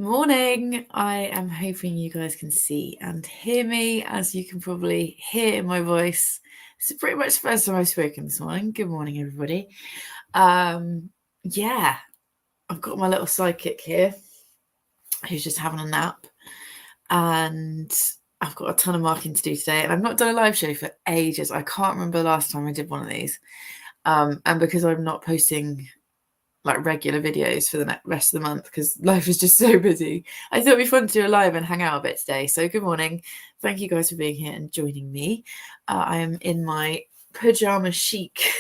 Morning. I am hoping you guys can see and hear me, as you can probably hear in my voice. It's pretty much the first time I've spoken this morning. Good morning, everybody. Yeah, I've got my little sidekick here who's just having a nap, and I've got a ton of marking to do today, and I've not done a live show for ages. I can't remember the last time I did one of these. And because I'm not posting like regular videos for the rest of the month because life is just so busy, I thought it'd be fun to do a live and hang out a bit today. So good morning. Thank you guys for being here and joining me. I am in my pajama chic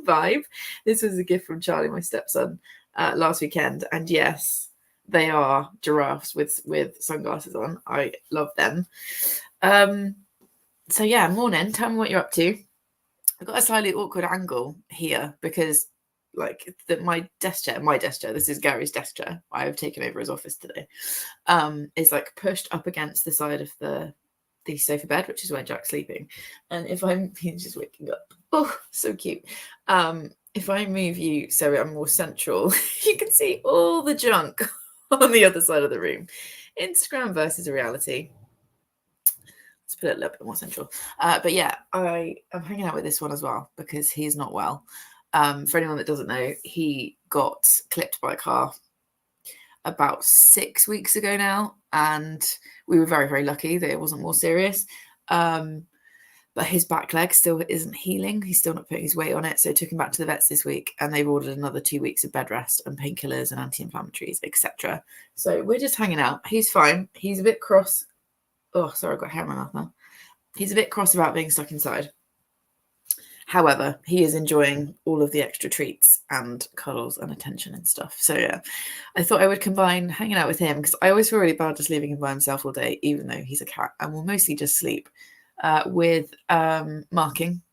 vibe. This was a gift from Charlie, my stepson, last weekend. And yes, they are giraffes with sunglasses on. I love them. So yeah, morning. Tell me what you're up to. I've got a slightly awkward angle here because my desk chair, this is Gary's desk chair, I have taken over his office today, is like pushed up against the side of the sofa bed, which is where Jack's sleeping. And he's just waking up. Oh, so cute. If I move you so I'm more central, you can see all the junk on the other side of the room. Instagram versus reality. Let's put it a little bit more central. But yeah, I am hanging out with this one as well because he's not well. For anyone that doesn't know, he got clipped by a car about 6 weeks ago now, and we were very, very lucky that it wasn't more serious. But his back leg still isn't healing. He's still not putting his weight on it. So I took him back to the vets this week, and they've ordered another 2 weeks of bed rest and painkillers and anti-inflammatories, etc. So we're just hanging out. He's fine. He's a bit cross. Oh, sorry, I've got hair in my mouth now. He's a bit cross about being stuck inside. However, he is enjoying all of the extra treats and cuddles and attention and stuff. So yeah, I thought I would combine hanging out with him because I always feel really bad just leaving him by himself all day, even though he's a cat and will mostly just sleep, with marking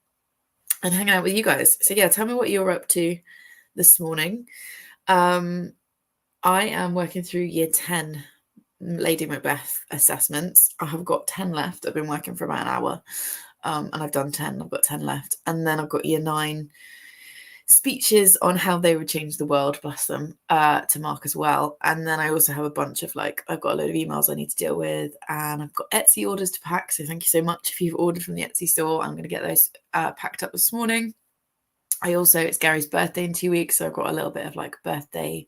and hanging out with you guys. So yeah, tell me what you're up to this morning. I am working through year 10 Lady Macbeth assessments. I have got 10 left. I've been working for about an hour. And I've done 10. I've got 10 left. And then I've got year 9 speeches on how they would change the world, bless them, to mark as well. And then I also have a bunch of I've got a load of emails I need to deal with, and I've got Etsy orders to pack. So thank you so much if you've ordered from the Etsy store. I'm going to get those packed up this morning. It's Gary's birthday in 2 weeks. So I've got a little bit of birthday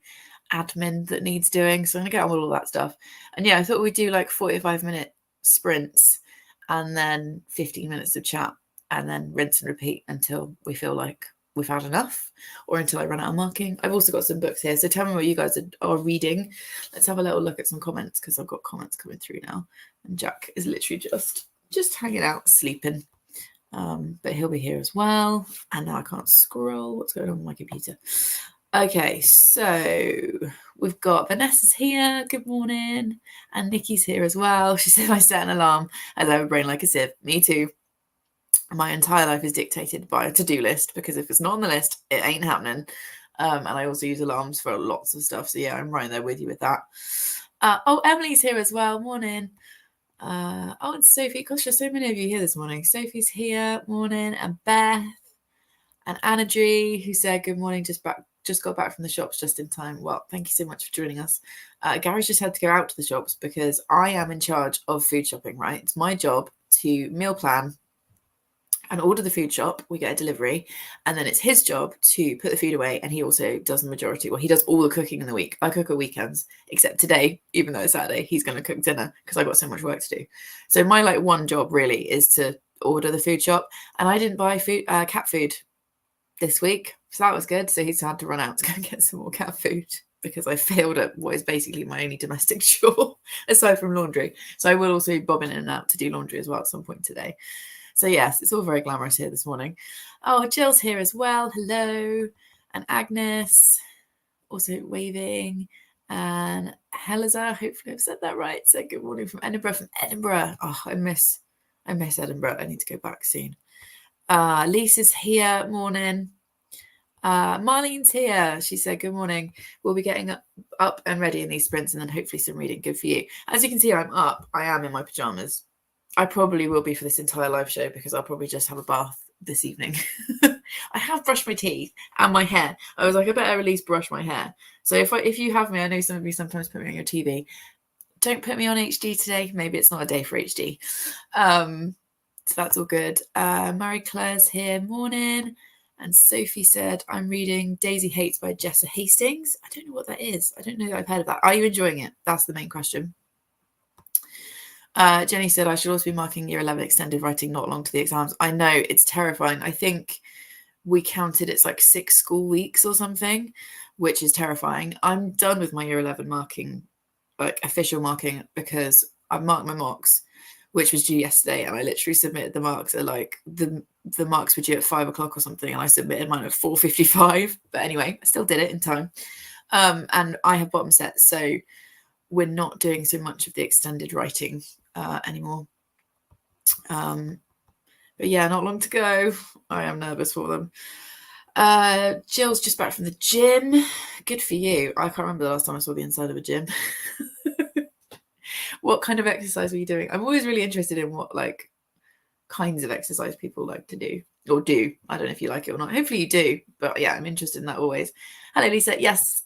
admin that needs doing. So I'm going to get on with all that stuff. And yeah, I thought we'd do 45-minute sprints and then 15 minutes of chat and then rinse and repeat until we feel like we've had enough or until I run out of marking. I've also got some books here. So tell me what you guys are reading. Let's have a little look at some comments because I've got comments coming through now. And Jack is literally just hanging out, sleeping. But he'll be here as well. And now I can't scroll. What's going on with my computer? Okay, so we've got Vanessa's here. Good morning. And Nikki's here as well. She said I set an alarm as I have a brain like a sieve. Me too. My entire life is dictated by a to-do list because if it's not on the list, it ain't happening. And I also use alarms for lots of stuff. So yeah, I'm right there with you with that. Emily's here as well. Morning. And Sophie. Gosh, there's so many of you here this morning. Sophie's here. Morning. And Beth. And Anna Dree, who said good morning, just got back from the shops just in time. Well, thank you so much for joining us. Gary's just had to go out to the shops because I am in charge of food shopping, right? It's my job to meal plan and order the food shop. We get a delivery, and then it's his job to put the food away, and he also does the majority. Well, he does all the cooking in the week. I cook at weekends, except today, even though it's Saturday, he's going to cook dinner because I got so much work to do. So my one job really is to order the food shop, and I didn't buy cat food this week, so that was good. So he's had to run out to go and get some more cat food because I failed at what is basically my only domestic chore aside from laundry. So I will also be bobbing in and out to do laundry as well at some point today. So yes, it's all very glamorous here this morning. Oh, Jill's here as well. Hello. And Agnes also waving. And Heliza, hopefully I've said that right. So good morning from Edinburgh. Oh, I miss Edinburgh. I need to go back soon. Lisa's here. Morning. Marlene's here. She said good morning. We'll be getting up and ready in these sprints and then hopefully some reading. Good for you. As you can see, I'm up. I am in my pajamas. I probably will be for this entire live show because I'll probably just have a bath this evening I have brushed my teeth and my hair. I was like, I better at least brush my hair. So if you have me, I know some of you sometimes put me on your TV. Don't put me on HD today. Maybe it's not a day for HD. So that's all good. Marie Claire's here. Morning. And Sophie said, I'm reading Daisy Hates by Jessa Hastings. I don't know what that is. I don't know that I've heard of that. Are you enjoying it? That's the main question. Jenny said, I should also be marking year 11 extended writing not long to the exams. I know, it's terrifying. I think we counted it's like 6 school weeks or something, which is terrifying. I'm done with my year 11 marking, like official marking, because I've marked my mocks, which was due yesterday, and I literally submitted the marks at like the marks were due at 5 o'clock or something, and I submitted mine at 4:55. But anyway, I still did it in time. And I have bottom sets, so we're not doing so much of the extended writing anymore. But yeah, not long to go. I am nervous for them. Jill's just back from the gym. Good for you. I can't remember the last time I saw the inside of a gym. What kind of exercise were you doing? I'm always really interested in what like kinds of exercise people like to do or do. I don't know if you like it or not. Hopefully you do. But yeah, I'm interested in that always. Hello, Lisa. Yes,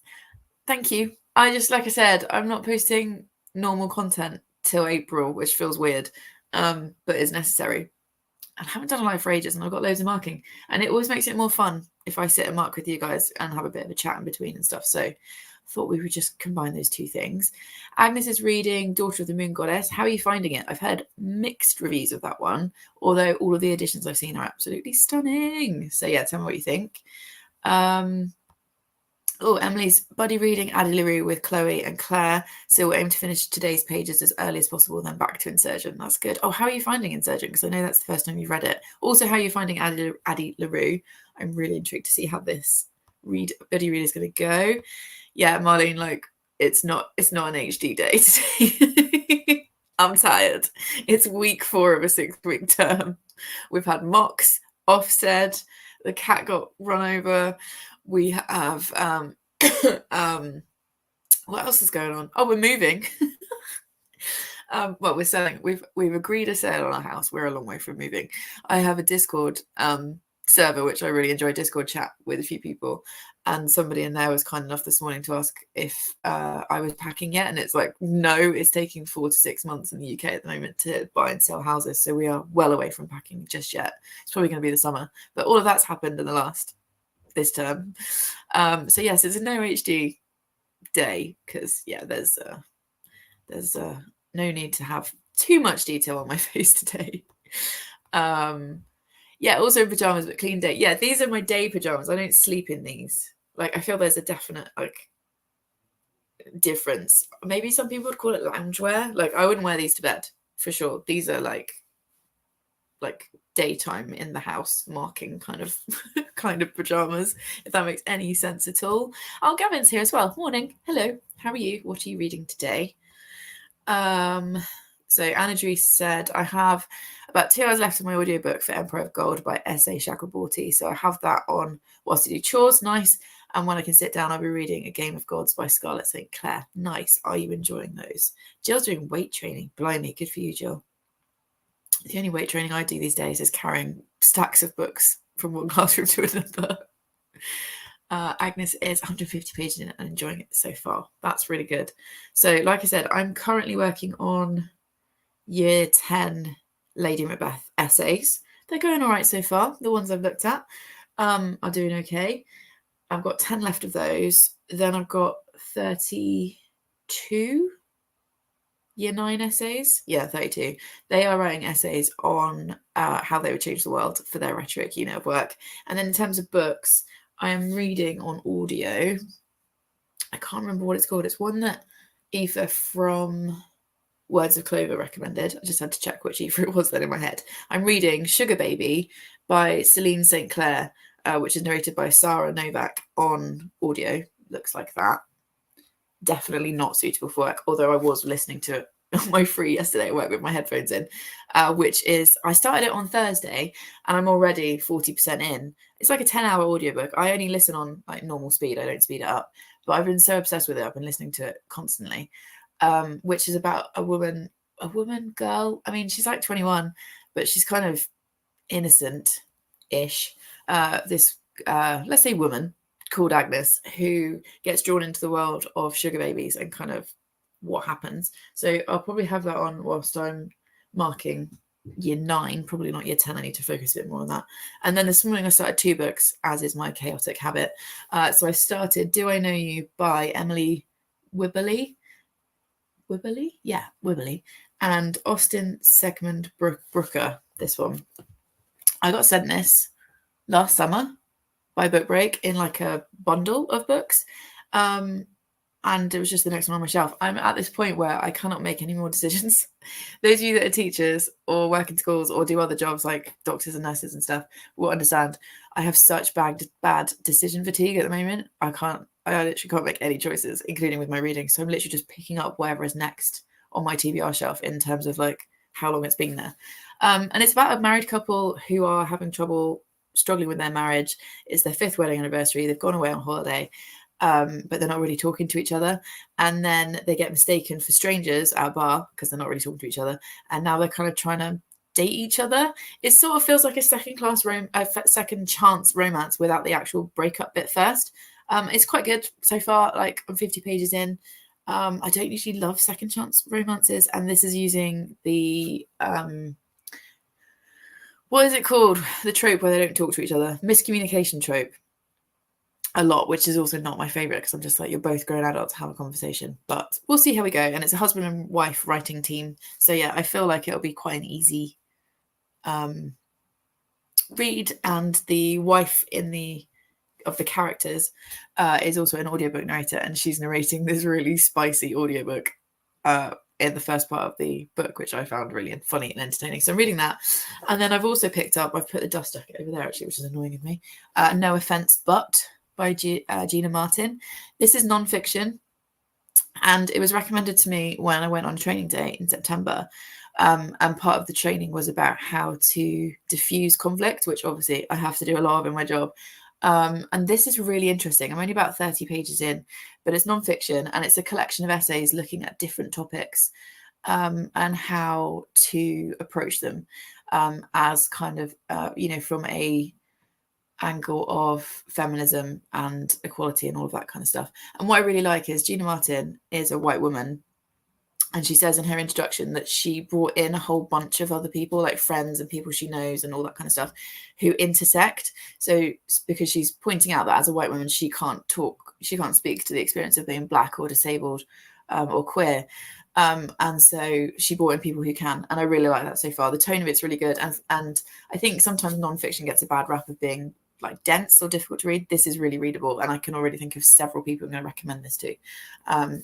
thank you. I just, like I said, I'm not posting normal content till April, which feels weird, but is necessary. I haven't done a live for ages, and I've got loads of marking, and it always makes it more fun if I sit and mark with you guys and have a bit of a chat in between and stuff. So I thought we would just combine those two things. Agnes is reading Daughter of the Moon Goddess. How are you finding it? I've heard mixed reviews of that one, although all of the editions I've seen are absolutely stunning. So yeah, tell me what you think. Oh, Emily's buddy reading Addie LaRue with Chloe and Claire. So we'll aim to finish today's pages as early as possible, then back to Insurgent. That's good. Oh, how are you finding Insurgent? Because I know that's the first time you've read it. Also, how are you finding Addie LaRue? I'm really intrigued to see how this buddy read is going to go. Yeah, Marlene, like it's not an HD day today. I'm tired. It's week 4 of a 6-week term. We've had mocks, Ofsted, the cat got run over. We have what else is going on? Oh, we're moving. Well, we're selling. We've agreed a sale on our house. We're a long way from moving. I have a Discord server, which I really enjoy, Discord chat with a few people, and somebody in there was kind enough this morning to ask if I was packing yet, and it's like, no, it's taking 4 to 6 months in the UK at the moment to buy and sell houses, so we are well away from packing just yet. It's probably going to be the summer, but all of that's happened in this term. So yes, it's a no HD day because yeah, there's no need to have too much detail on my face today. Yeah, also in pajamas, but clean day. Yeah, these are my day pajamas. I don't sleep in these. Like, I feel there's a definite like difference. Maybe some people would call it loungewear. Like, I wouldn't wear these to bed for sure. These are like daytime in the house marking kind of pajamas, if that makes any sense at all. Oh, Gavin's here as well. Morning. Hello. How are you? What are you reading today? So Anna Dries said, I have about 2 hours left of my audiobook for Emperor of Gold by S.A. Chakraborty. So I have that on whilst I do chores. Nice. And when I can sit down, I'll be reading A Game of Gods by Scarlett St. Clair. Nice. Are you enjoying those? Jill's doing weight training. Blimey, good for you, Jill. The only weight training I do these days is carrying stacks of books from one classroom to another. Agnes is 150 pages in and enjoying it so far. That's really good. So, like I said, I'm currently working on year 10 Lady Macbeth essays. They're going all right so far. The ones I've looked at are doing okay. I've got 10 left of those. Then I've got 32 year 9 essays. Yeah, 32. They are writing essays on how they would change the world for their rhetoric unit of work. And then in terms of books, I am reading on audio. I can't remember what it's called. It's one that Aoife from Words of Clover recommended. I just had to check which Aoife it was then in my head. I'm reading Sugar Baby by Celine St. Clair, which is narrated by Sarah Novak on audio. Looks like that. Definitely not suitable for work, although I was listening to it on my free yesterday at work with my headphones in, which is, I started it on Thursday and I'm already 40% in. It's like a 10-hour audiobook. I only listen on like normal speed. I don't speed it up, but I've been so obsessed with it. I've been listening to it constantly, which is about a girl. I mean, she's like 21, but she's kind of innocent-ish. this, let's say, woman called Agnes, who gets drawn into the world of sugar babies and kind of what happens. So I'll probably have that on whilst I'm marking year 9, probably not year 10. I need to focus a bit more on that. And then this morning I started 2 books, as is my chaotic habit. So I started Do I Know You by Emily Wibberley. Yeah, Wibberley. And Austin Segmund Brooker, this one. I got sent this last summer by Book Break in like a bundle of books. And it was just the next one on my shelf. I'm at this point where I cannot make any more decisions. Those of you that are teachers or work in schools or do other jobs like doctors and nurses and stuff will understand. I have such bad decision fatigue at the moment. I literally can't make any choices, including with my reading. So I'm literally just picking up whatever is next on my TBR shelf in terms of like how long it's been there. And it's about a married couple who are having trouble struggling with their marriage. It's their 5th wedding anniversary. They've gone away on holiday. But they're not really talking to each other. And then they get mistaken for strangers at a bar because they're not really talking to each other. And now they're kind of trying to date each other. It sort of feels like a second chance romance without the actual breakup bit first. It's quite good so far. Like I'm 50 pages in. I don't usually love second chance romances. And this is using the, what is it called? The trope where they don't talk to each other. Miscommunication trope. A lot, which is also not my favorite because I'm just like, you're both grown adults, have a conversation, but we'll see how we go. And it's a husband and wife writing team, so yeah, I feel like it'll be quite an easy read. And the wife of the characters is also an audiobook narrator, and she's narrating this really spicy audiobook in the first part of the book, which I found really funny and entertaining. So I'm reading that. And then I've also picked up, I've put the dust jacket over there actually, which is annoying of me, No Offense But by Gina Martin. This is non-fiction, and it was recommended to me when I went on training day in September. And part of the training was about how to diffuse conflict, which obviously I have to do a lot of in my job. And this is really interesting. I'm only about 30 pages in, but it's non-fiction, and it's a collection of essays looking at different topics and how to approach them as kind of, from a angle of feminism and equality and all of that kind of stuff. And what I really like is Gina Martin is a white woman, and she says in her introduction that she brought in a whole bunch of other people, like friends and people she knows and all that kind of stuff, who intersect. So because she's pointing out that as a white woman, she can't speak to the experience of being Black or disabled or queer. And so she brought in people who can, and I really like that so far. The tone of it's really good, and I think sometimes non-fiction gets a bad rap of being like dense or difficult to read. This is really readable, and I can already think of several people I'm going to recommend this to.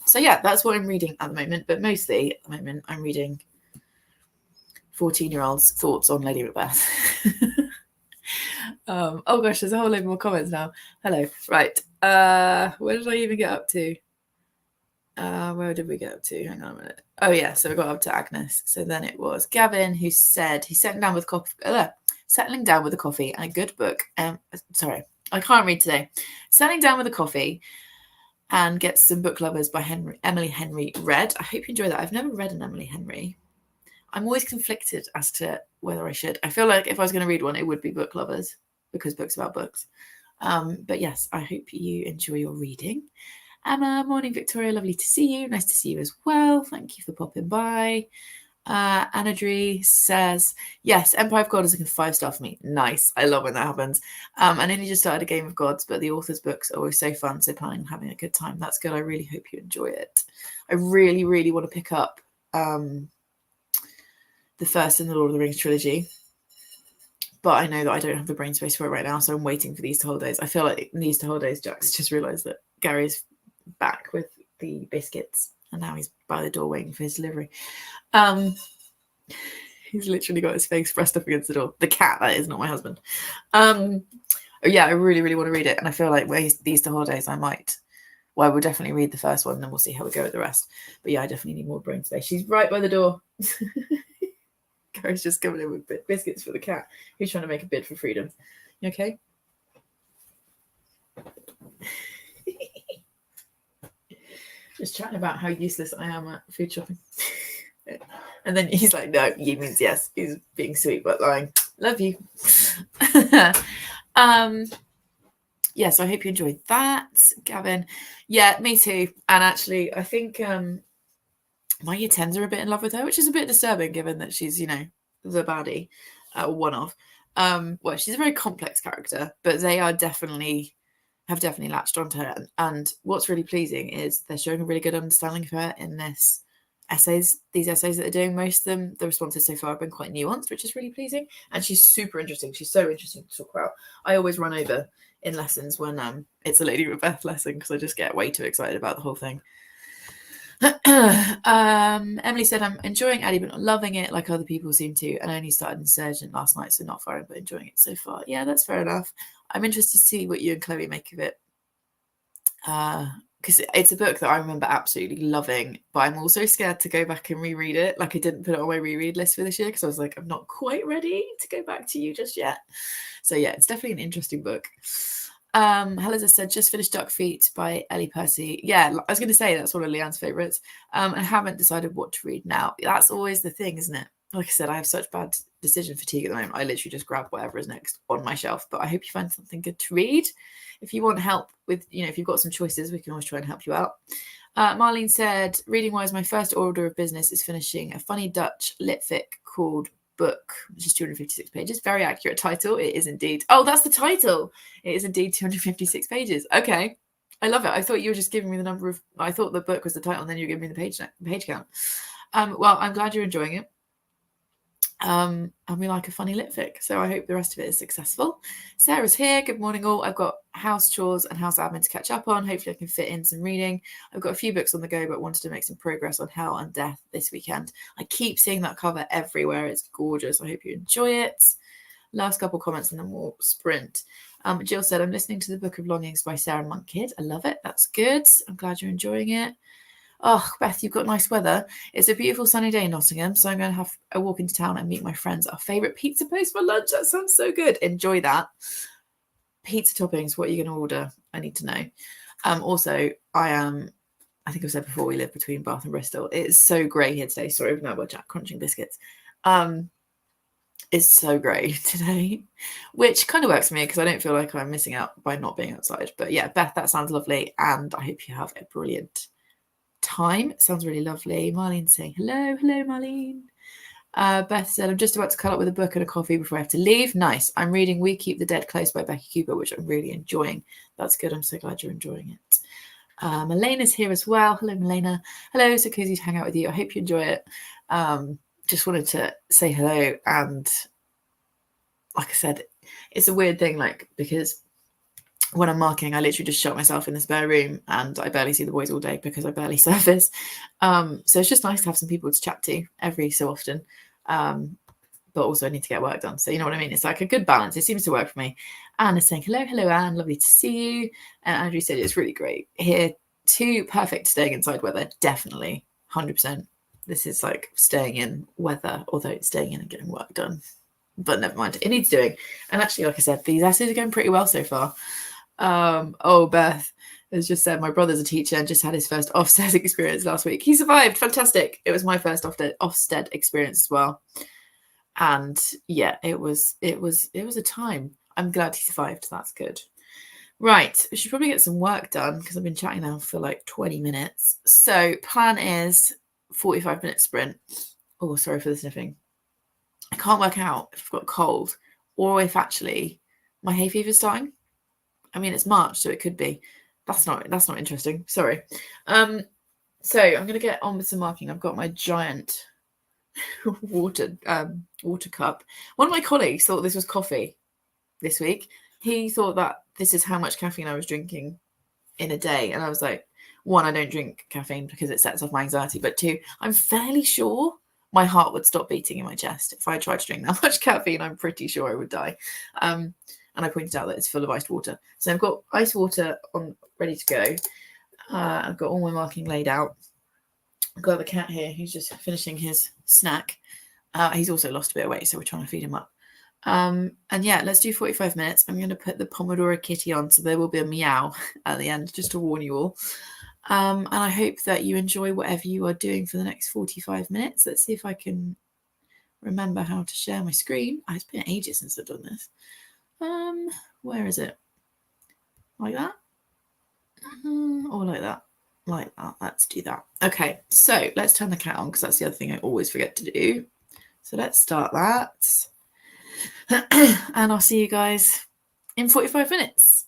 So yeah, that's what I'm reading at the moment, but mostly at the moment I'm reading 14-year-olds' thoughts on Lady Macbeth. Oh gosh, there's a whole load more comments now. Hello. Right, where did I even get up to? Where did we get up to? Hang on a minute. Oh yeah, so we got up to Agnes. So then it was Gavin who said he's settling down with a coffee and a good book. Sorry, I can't read today. Settling down with a coffee and get some Book Lovers by Emily Henry read. I hope you enjoy that. I've never read an Emily Henry. I'm always conflicted as to whether I should. I feel like if I was going to read one, it would be Book Lovers because books about books. But yes, I hope you enjoy your reading. Emma, morning, Victoria. Lovely to see you. Nice to see you as well. Thank you for popping by. Anadri says, yes, Empire of God is like a 5-star for me. Nice. I love when that happens. I only just started a Game of Gods, but the author's books are always so fun. So planning on having a good time. That's good. I really hope you enjoy it. I really, really want to pick up the first in the Lord of the Rings trilogy. But I know that I don't have the brain space for it right now. So I'm waiting for the Easter holidays. I feel like in the Easter holidays, Jack's just realised that Gary's back with the biscuits. And now he's by the door waiting for his delivery. He's literally got his face pressed up against the door. The cat, that is, not my husband. Yeah, I really, really want to read it. And I feel like the Easter holidays, I will definitely read the first one, and then we'll see how we go with the rest. But yeah, I definitely need more brain space. She's right by the door. Gary's just coming in with biscuits for the cat, who's trying to make a bid for freedom. You okay? Just chatting about how useless I am at food shopping. And then he's like, no, he means yes. He's being sweet but lying. Love you. Yeah, so I hope you enjoyed that, Gavin. Yeah, me too. And actually, I think my year 10s are a bit in love with her, which is a bit disturbing given that she's, the baddie, one of. Well, she's a very complex character, but they are definitely latched onto her. And what's really pleasing is they're showing a really good understanding of her in these essays that they're doing. Most of them, the responses so far have been quite nuanced, which is really pleasing. And she's super interesting. She's so interesting to talk about. I always run over in lessons when it's a Lady Macbeth lesson because I just get way too excited about the whole thing. Emily said, I'm enjoying Addie but not loving it like other people seem to, and I only started Insurgent last night, so not far in, but enjoying it so far. Yeah, that's fair enough. I'm interested to see what you and Chloe make of it, because it's a book that I remember absolutely loving, but I'm also scared to go back and reread it. Like, I didn't put it on my reread list for this year because I was like, I'm not quite ready to go back to you just yet. So yeah, it's definitely an interesting book. Helen said, just finished Duck Feet by Ellie Percy. Yeah, I was going to say that's one of Leanne's favourites. I haven't decided what to read now. That's always the thing, isn't it? Like I said, I have such bad decision fatigue at the moment. I literally just grab whatever is next on my shelf. But I hope you find something good to read. If you want help with, if you've got some choices, we can always try and help you out. Marlene said, reading-wise, my first order of business is finishing a funny Dutch litfic called Book, which is 256 pages. Very accurate title. It is indeed. Oh, that's the title. It is indeed 256 pages. Okay. I love it. I thought you were just giving me the number of, I thought the book was the title and then you were giving me the page count. Well, I'm glad you're enjoying it. And we like a funny litfic, so I hope the rest of it is successful. Sarah's here. Good morning, all. I've got house chores and house admin to catch up on. Hopefully I can fit in some reading. I've got a few books on the go, but wanted to make some progress on Hell and Death this weekend. I keep seeing that cover everywhere. It's gorgeous. I hope you enjoy it. Last couple comments and then we'll sprint. Jill said, I'm listening to the Book of Longings by Sarah Monkid. I love it. That's good. I'm glad you're enjoying it. Oh, Beth, you've got nice weather. It's a beautiful sunny day in Nottingham, so I'm going to have a walk into town and meet my friends at our favourite pizza place for lunch. That sounds so good. Enjoy that. Pizza toppings, what are you going to order? I need to know. Also, I think I've said before, we live between Bath and Bristol. It's so grey here today. Sorry, I've now got Jack Crunching biscuits. It's so grey today, which kind of works for me because I don't feel like I'm missing out by not being outside. But yeah, Beth, that sounds lovely, and I hope you have a brilliant time. It sounds really lovely. Marlene saying hello. Hello, Marlene. Beth said, I'm just about to cut up with a book and a coffee before I have to leave. Nice. I'm reading We Keep the Dead Close by Becky Cooper, which I'm really enjoying. That's good. I'm so glad you're enjoying it. Elena's here as well. Hello, Elena. Hello, so cozy to hang out with you. I hope you enjoy it. Just wanted to say hello. And like I said, it's a weird thing, because when I'm marking, I literally just shut myself in the spare room and I barely see the boys all day because I barely surface. So it's just nice to have some people to chat to every so often. But also I need to get work done. So you know what I mean? It's like a good balance. It seems to work for me. Anne is saying, hello, Anne. Lovely to see you. And Andrew said it's really great here too. Perfect staying inside weather. Definitely. 100%. This is like staying in weather, although it's staying in and getting work done. But never mind. It needs doing. And actually, like I said, these essays are going pretty well so far. Beth has just said my brother's a teacher and just had his first Ofsted experience last week. He survived. Fantastic. It was my first Ofsted experience as well. And yeah, it was a time. I'm glad he survived. That's good. Right. We should probably get some work done because I've been chatting now for like 20 minutes. So plan is 45-minute sprint. Oh, sorry for the sniffing. I can't work out if I've got a cold or if actually my hay fever is starting. I mean, it's March, so it could be. That's not interesting. Sorry. So I'm going to get on with some marking. I've got my giant water cup. One of my colleagues thought this was coffee this week. He thought that this is how much caffeine I was drinking in a day. And I was like, one, I don't drink caffeine because it sets off my anxiety. But two, I'm fairly sure my heart would stop beating in my chest if I tried to drink that much caffeine. I'm pretty sure I would die. And I pointed out that it's full of iced water. So I've got ice water on ready to go. I've got all my marking laid out. I've got the cat here who's just finishing his snack. He's also lost a bit of weight, so we're trying to feed him up. And yeah, let's do 45 minutes. I'm going to put the Pomodoro Kitty on, so there will be a meow at the end, just to warn you all. And I hope that you enjoy whatever you are doing for the next 45 minutes. Let's see if I can remember how to share my screen. It's been ages since I've done this. Where is it? Like that? Or like that? Like that. Let's do that. Okay, so let's turn the cat on because that's the other thing I always forget to do. So let's start that. And I'll see you guys in 45 minutes.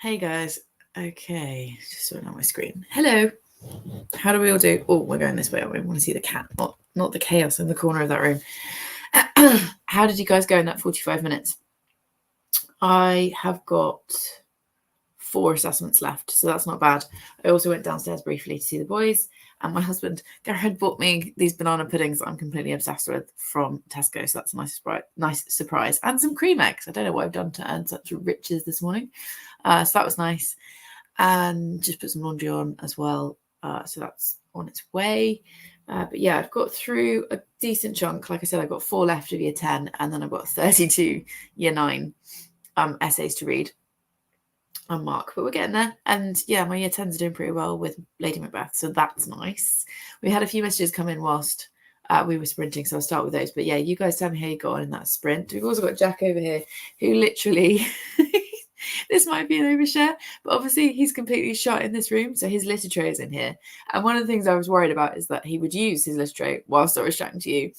Hey guys. Okay, just sorting out my screen. Hello. How do we all do? Oh, we're going this way. I want to see the cat, not the chaos in the corner of that room. How did you guys go in that 45 minutes? I have got 4 assessments left, so that's not bad. I also went downstairs briefly to see the boys, and my husband Gareth bought me these banana puddings that I'm completely obsessed with from Tesco, so that's a nice surprise, and some cream eggs. I don't know what I've done to earn such riches this morning, so that was nice, and just put some laundry on as well, so that's on its way. But yeah, I've got through a decent chunk. Like I said, I've got 4 left of year 10, and then I've got 32 year 9 essays to read and mark, but we're getting there. And yeah, my year 10s are doing pretty well with Lady Macbeth, so that's nice. We had a few messages come in whilst we were sprinting, so I'll start with those. But yeah, you guys tell me how you got on in that sprint. We've also got Jack over here who literally this might be an overshare, but obviously he's completely shut in this room, so his litter tray is in here. And one of the things I was worried about is that he would use his litter tray whilst I was chatting to you,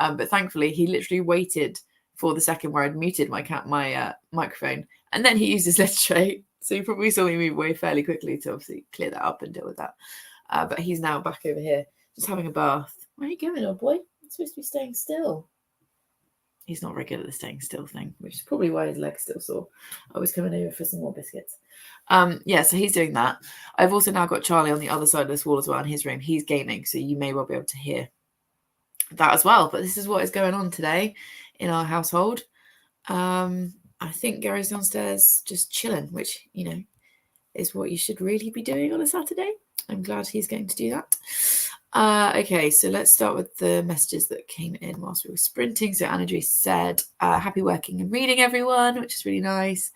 but thankfully he literally waited for the second where I'd muted my microphone, and then he used his litter tray. So you probably saw me move away fairly quickly to obviously clear that up and deal with that. But he's now back over here, just having a bath. Where are you going, old boy? You're supposed to be staying still. He's not very good at the staying still thing, which is probably why his leg's still sore. I was coming over for some more biscuits. Yeah, so he's doing that. I've also now got Charlie on the other side of this wall as well in his room. He's gaming, so you may well be able to hear that as well. But this is what is going on today in our household. I think Gary's downstairs just chilling, which, you know, is what you should really be doing on a Saturday. I'm glad he's going to do that. Okay, so let's start with the messages that came in whilst we were sprinting. So Anadri said, happy working and reading, everyone, which is really nice.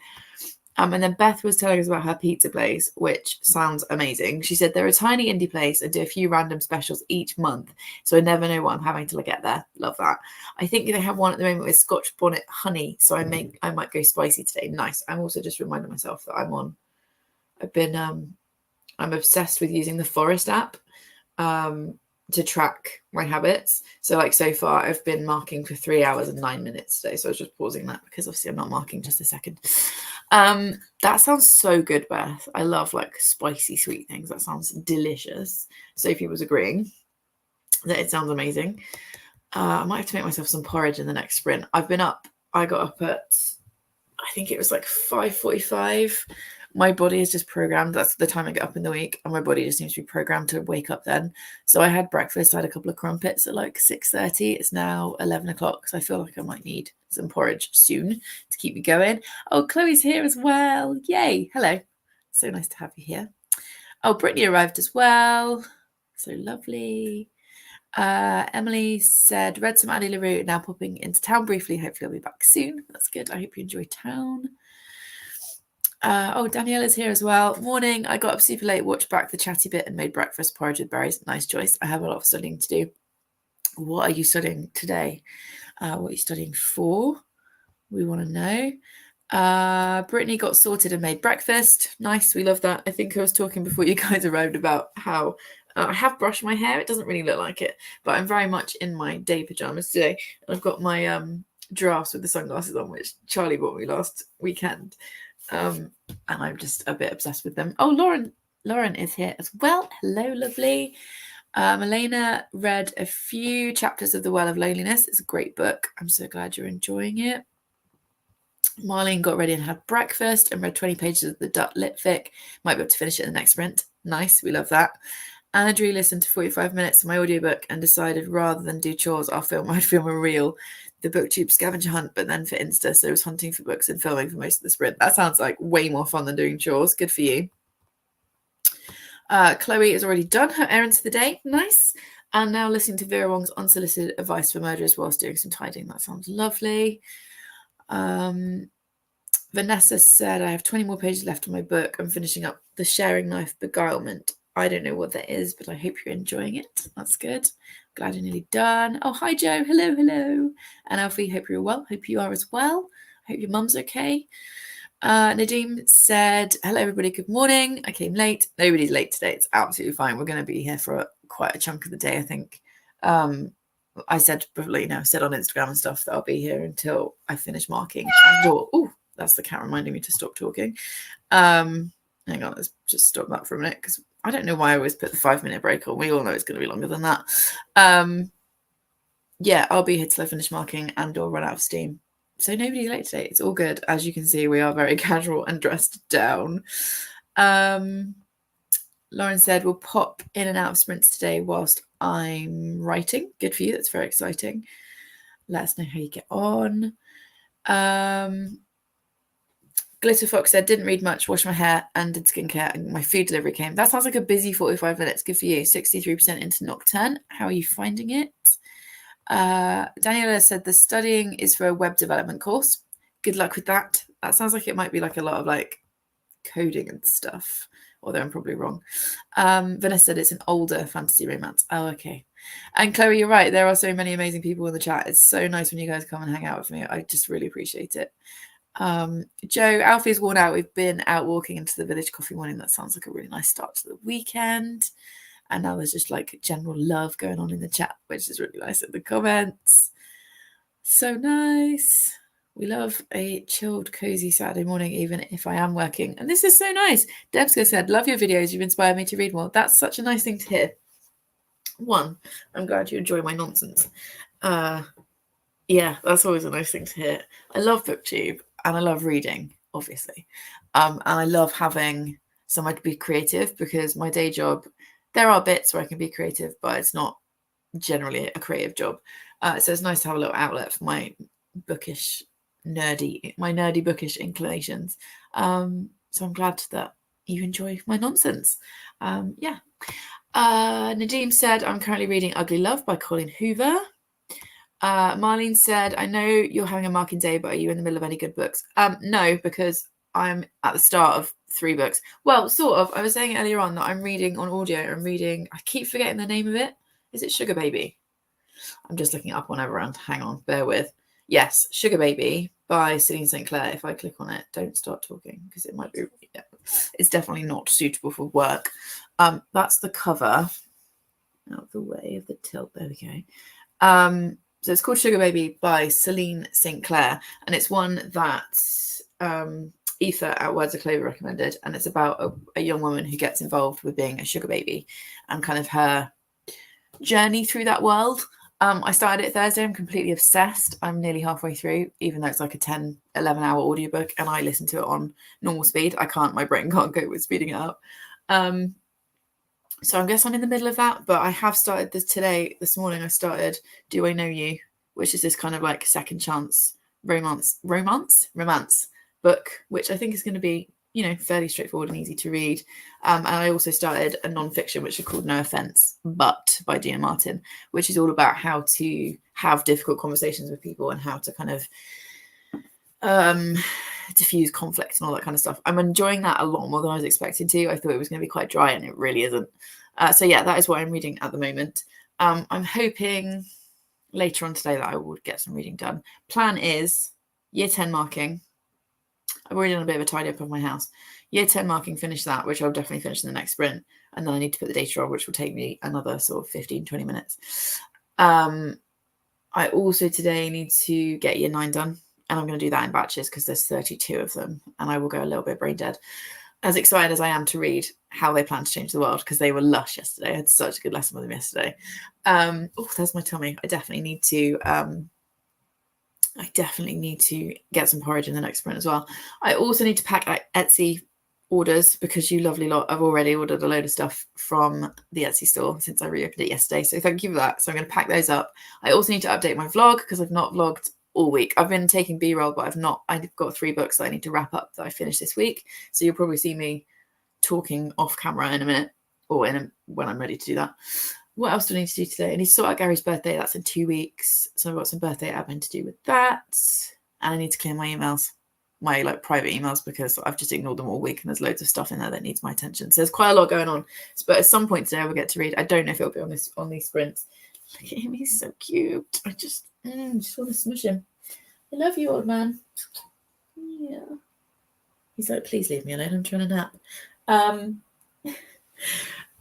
And then Beth was telling us about her pizza place, which sounds amazing. She said they're a tiny indie place and do a few random specials each month. So I never know what I'm having till I get there. Love that. I think they have one at the moment with Scotch bonnet honey. So I might go spicy today. Nice. I'm also just reminding myself that I'm obsessed with using the Forest app to track my habits. So like so far I've been marking for 3 hours and 9 minutes today. So I was just pausing that because obviously I'm not marking just a second. That sounds so good, Beth. I love like spicy sweet things. That sounds delicious. Sophie was agreeing that it sounds amazing. I might have to make myself some porridge in the next sprint. I got up at, I think it was like 5:45. My body is just programmed. That's the time I get up in the week, and my body just seems to be programmed to wake up then. So I had breakfast. I had a couple of crumpets at like 6:30. It's now 11 o'clock, so I feel like I might need some porridge soon to keep me going. Oh, Chloe's here as well. Yay. Hello. So nice to have you here. Oh, Brittany arrived as well. So lovely. Emily said, read some Annie LaRue, now popping into town briefly. Hopefully I'll be back soon. That's good. I hope you enjoy town. Danielle is here as well. Morning. I got up super late, watched back the chatty bit and made breakfast porridge with berries. Nice choice. I have a lot of studying to do. What are you studying today? What are you studying for? We want to know. Brittany got sorted and made breakfast. Nice. We love that. I think I was talking before you guys arrived about how I have brushed my hair. It doesn't really look like it, but I'm very much in my day pajamas today. And I've got my giraffes with the sunglasses on, which Charlie bought me last weekend. And I'm just a bit obsessed with them. Oh, Lauren is here as well. Hello, lovely. Elena read a few chapters of The Well of Loneliness. It's a great book. I'm so glad you're enjoying it. Marlene got ready and had breakfast and read 20 pages of the Dutt Litfic. Might be able to finish it in the next sprint. Nice, we love that. Anadri listened to 45 minutes of my audiobook and decided rather than do chores, I'd film a reel, the BookTube scavenger hunt, but then for Insta. So I was hunting for books and filming for most of the sprint. That sounds like way more fun than doing chores. Good for you. Chloe has already done her errands for the day. Nice. And now listening to Vera Wong's unsolicited advice for murderers whilst doing some tidying. That sounds lovely. Vanessa said, I have 20 more pages left on my book. I'm finishing up The Sharing Knife Beguilement. I don't know what that is, but I hope you're enjoying it. That's good. Glad you're nearly done. Oh, hi, Joe. Hello, hello. And Alfie, hope you're well. Hope you are as well. Hope your mum's okay. Nadeem said, hello, everybody. Good morning. I came late. Nobody's late today. It's absolutely fine. We're going to be here for quite a chunk of the day, I think. I said on Instagram and stuff that I'll be here until I finish marking. That's the cat reminding me to stop talking. Hang on, let's just stop that for a minute, because I don't know why I always put the 5-minute break on. We all know it's going to be longer than that. Yeah, I'll be here till I finish marking and or run out of steam. So nobody late today. It's all good. As you can see, we are very casual and dressed down. Lauren said, we'll pop in and out of sprints today whilst I'm writing. Good for you. That's very exciting. Let us know how you get on. Glitter Fox said, didn't read much, washed my hair and did skincare, and my food delivery came. That sounds like a busy 45 minutes. Good for you. 63% into Nocturne. How are you finding it? Daniela said, the studying is for a web development course. Good luck with that. That sounds like it might be like a lot of like coding and stuff, although I'm probably wrong. Vanessa said it's an older fantasy romance. Oh, okay. And Chloe, you're right. There are so many amazing people in the chat. It's so nice when you guys come and hang out with me. I just really appreciate it. Joe, Alfie's worn out. We've been out walking into the village coffee morning. That sounds like a really nice start to the weekend. And now there's just like general love going on in the chat, which is really nice in the comments. So nice. We love a chilled, cozy Saturday morning, even if I am working. And this is so nice. Debska said, love your videos. You've inspired me to read more. That's such a nice thing to hear. One, I'm glad you enjoy my nonsense. Yeah, that's always a nice thing to hear. I love BookTube and I love reading, obviously. And I love having somewhere to be creative, because my day job, there are bits where I can be creative, but it's not generally a creative job. So it's nice to have a little outlet for my nerdy bookish inclinations. So I'm glad that you enjoy my nonsense. Yeah. Nadeem said, I'm currently reading Ugly Love by Colin Hoover. Marlene said, I know you're having a marking day, but are you in the middle of any good books? No, because I'm at the start of 3 books. Well, sort of. I was saying earlier on that I'm reading on audio. I'm reading, I keep forgetting the name of it. Is it Sugar Baby? I'm just looking it up on Everand. Hang on, bear with. Yes, Sugar Baby by Celine St. Clair. If I click on it, don't start talking, because it might be, yeah, it's definitely not suitable for work. That's the cover. Out of the way of the tilt. There we go. So it's called Sugar Baby by Celine St. Clair, and it's one that Aoife at Words of Clover recommended, and it's about a young woman who gets involved with being a sugar baby and kind of her journey through that world. I started it Thursday. I'm completely obsessed. I'm nearly halfway through, even though it's like a 10, 11-hour audiobook, and I listen to it on normal speed. My brain can't cope with speeding it up. So I guess I'm in the middle of that, but I have started this morning I started Do I Know You, which is this kind of like second chance romance book, which I think is going to be, fairly straightforward and easy to read. And I also started a non-fiction, which is called No Offense, But by Dean Martin, which is all about how to have difficult conversations with people and how to kind of diffuse conflict and all that kind of stuff. I'm enjoying that a lot more than I was expecting to. I thought it was going to be quite dry, and it really isn't. So yeah, that is what I'm reading at the moment. I'm hoping later on today that I would get some reading done. Plan is year 10 marking. I've already done a bit of a tidy up of my house. Year 10 marking, finish that, which I'll definitely finish in the next sprint. And then I need to put the data on, which will take me another sort of 15, 20 minutes. I also today need to get year 9 done. And I'm going to do that in batches because there's 32 of them. And I will go a little bit brain dead. As excited as I am to read How They Plan to Change the World, because they were lush yesterday. I had such a good lesson with them yesterday. Oh, there's my tummy. I definitely need to get some porridge in the next sprint as well. I also need to pack Etsy orders, because you lovely lot have already ordered a load of stuff from the Etsy store since I reopened it yesterday. So thank you for that. So I'm going to pack those up. I also need to update my vlog, because I've not vlogged all week. I've been taking B-roll, but I've got 3 books that I need to wrap up that I finished this week. So you'll probably see me talking off camera in a minute, or when I'm ready to do that. What else do I need to do today? I need to sort out Gary's birthday. That's in 2 weeks. So I've got some birthday admin to do with that. And I need to clear my emails, my private emails, because I've just ignored them all week and there's loads of stuff in there that needs my attention. So there's quite a lot going on. But at some point today I will get to read. I don't know if it'll be on these sprints. Look at him, he's so cute. I just want to smush him. I love you, old man. Yeah. He's like, please leave me alone. I'm trying to nap.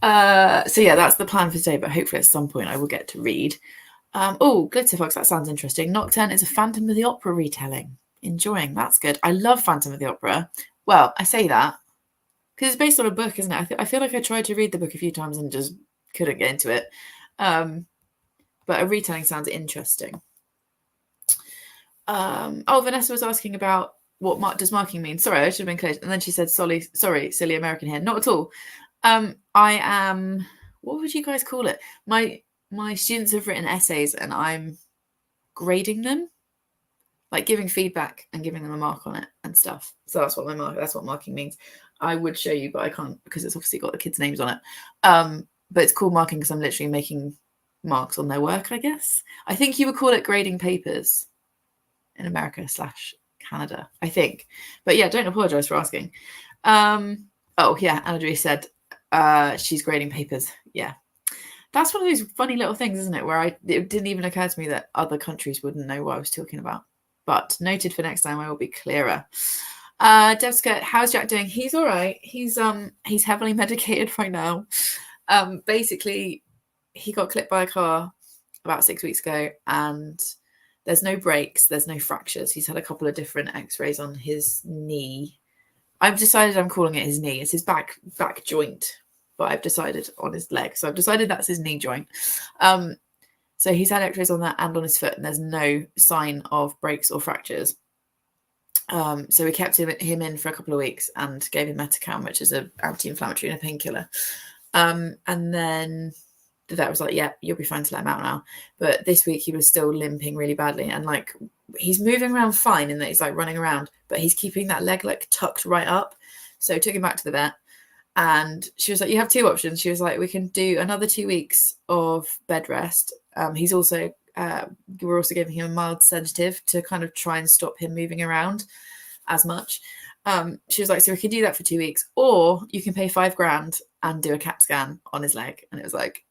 So yeah, that's the plan for today, but hopefully at some point I will get to read. Oh, Glitter Fox, that sounds interesting. Nocturne is a Phantom of the Opera retelling. enjoying. That's good. I love Phantom of the Opera. Well, I say that because it's based on a book, isn't it? I feel like I tried to read the book a few times and just couldn't get into it. But a retelling sounds interesting. Vanessa was asking about what does marking mean. Sorry, I should have been clear. And then she said, sorry, silly American here. Not at all. I am, what would you guys call it? My students have written essays and I'm grading them, like giving feedback and giving them a mark on it and stuff. So that's what marking means. I would show you, but I can't because it's obviously got the kids' names on it. But it's called marking because I'm literally making marks on their work, I guess. I think you would call it grading papers in America / Canada, I think. But yeah, don't apologize for asking. Oh yeah, Anadri said she's grading papers. Yeah. That's one of those funny little things, isn't it? Where it didn't even occur to me that other countries wouldn't know what I was talking about. But noted for next time, I will be clearer. Devska, how's Jack doing? He's all right. He's heavily medicated right now. Basically, he got clipped by a car about 6 weeks ago, and there's no breaks, there's no fractures. He's had a couple of different X-rays on his knee. I've decided I'm calling it his knee. It's his back joint, but I've decided on his leg. So I've decided that's his knee joint. So he's had X-rays on that and on his foot, and there's no sign of breaks or fractures. So we kept him in for a couple of weeks and gave him Metacam, which is an anti-inflammatory and a painkiller. And then the vet was like, yeah, you'll be fine to let him out now. But this week he was still limping really badly, and like he's moving around fine in that he's like running around, but he's keeping that leg like tucked right up. So I took him back to the vet, and she was like, you have two options. She was like, we can do another 2 weeks of bed rest. He's also we're also giving him a mild sedative to kind of try and stop him moving around as much. She was like, so we can do that for 2 weeks, or you can pay $5,000 and do a CAT scan on his leg. And it was like,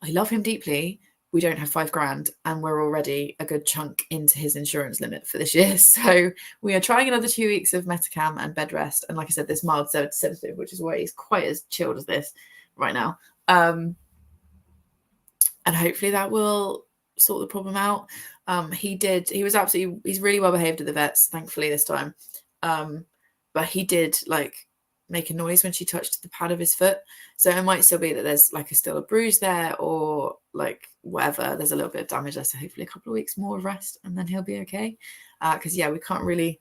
I love him deeply. We don't have $5,000 and we're already a good chunk into his insurance limit for this year. So we are trying another 2 weeks of Metacam and bed rest. And like I said, this mild sedative, which is why he's quite as chilled as this right now. And hopefully that will sort the problem out. He's really well behaved at the vets, thankfully this time. But he did like make a noise when she touched the pad of his foot. So it might still be that there's like still a bruise there or like whatever. There's a little bit of damage there. So hopefully a couple of weeks more of rest and then he'll be okay. Because we can't really,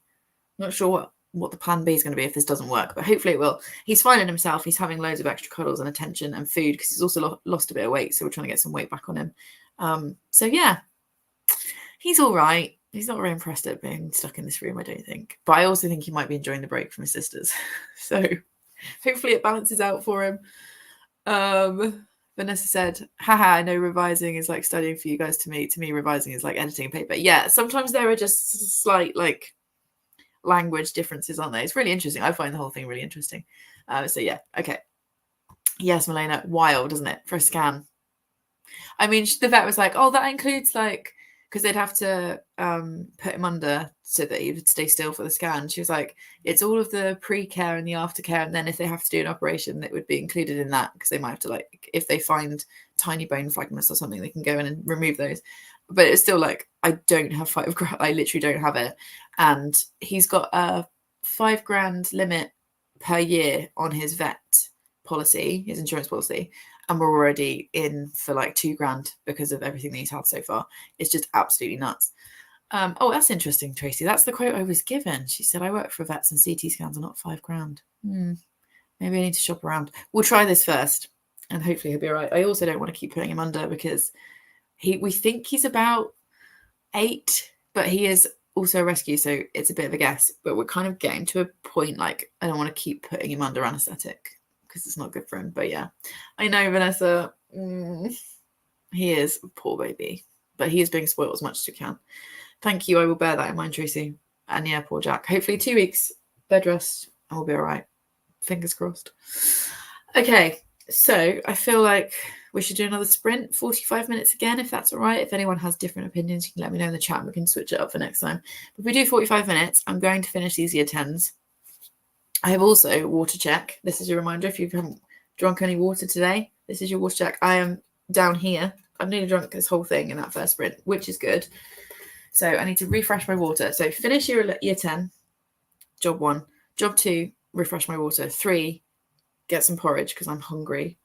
not sure what the plan B is going to be if this doesn't work, but hopefully it will. He's finding himself. He's having loads of extra cuddles and attention and food because he's also lost a bit of weight. So we're trying to get some weight back on him. So yeah, he's all right. He's not very impressed at being stuck in this room, I don't think. But I also think he might be enjoying the break from his sisters. So hopefully it balances out for him. Vanessa said, haha, I know revising is like studying for you guys. To me, revising is like editing a paper. Yeah, sometimes there are just slight like language differences, aren't there? It's really interesting. I find the whole thing really interesting. So yeah, okay. Yes, Milena, wild, isn't it? For a scan. I mean, the vet was like, oh, that includes like, because they'd have to put him under so that he would stay still for the scan. She was like, it's all of the pre-care and the aftercare. And then if they have to do an operation, it would be included in that because they might have to like, if they find tiny bone fragments or something, they can go in and remove those. But it's still like, I don't have $5,000. I literally don't have it. And he's got a $5,000 limit per year on his vet policy, his insurance policy. And we're already in for like $2,000 because of everything that he's had so far. It's just absolutely nuts. Oh, that's interesting, Tracy. That's the quote I was given. She said, I work for vets and CT scans are not $5,000. Maybe I need to shop around. We'll try this first and hopefully he'll be all right. I also don't want to keep putting him under because we think he's about 8, but he is also a rescue. So it's a bit of a guess, but we're kind of getting to a point like, I don't want to keep putting him under anesthetic because it's not good for him. But yeah, I know, Vanessa, he is a poor baby, but he is being spoiled as much as you can. Thank you. I will bear that in mind, Tracy. And yeah, poor Jack. Hopefully 2 weeks bed rest and we'll be all right. Fingers crossed. Okay, so I feel like we should do another sprint, 45 minutes again, if that's all right. If anyone has different opinions, you can let me know in the chat and we can switch it up for next time. If we do 45 minutes, I'm going to finish these year 10s. I have also water check. This is your reminder. If you haven't drunk any water today, this is your water check. I am down here. I've nearly drunk this whole thing in that first sprint, which is good. So I need to refresh my water. So finish year 10, job 1. Job 2, refresh my water. 3, get some porridge because I'm hungry.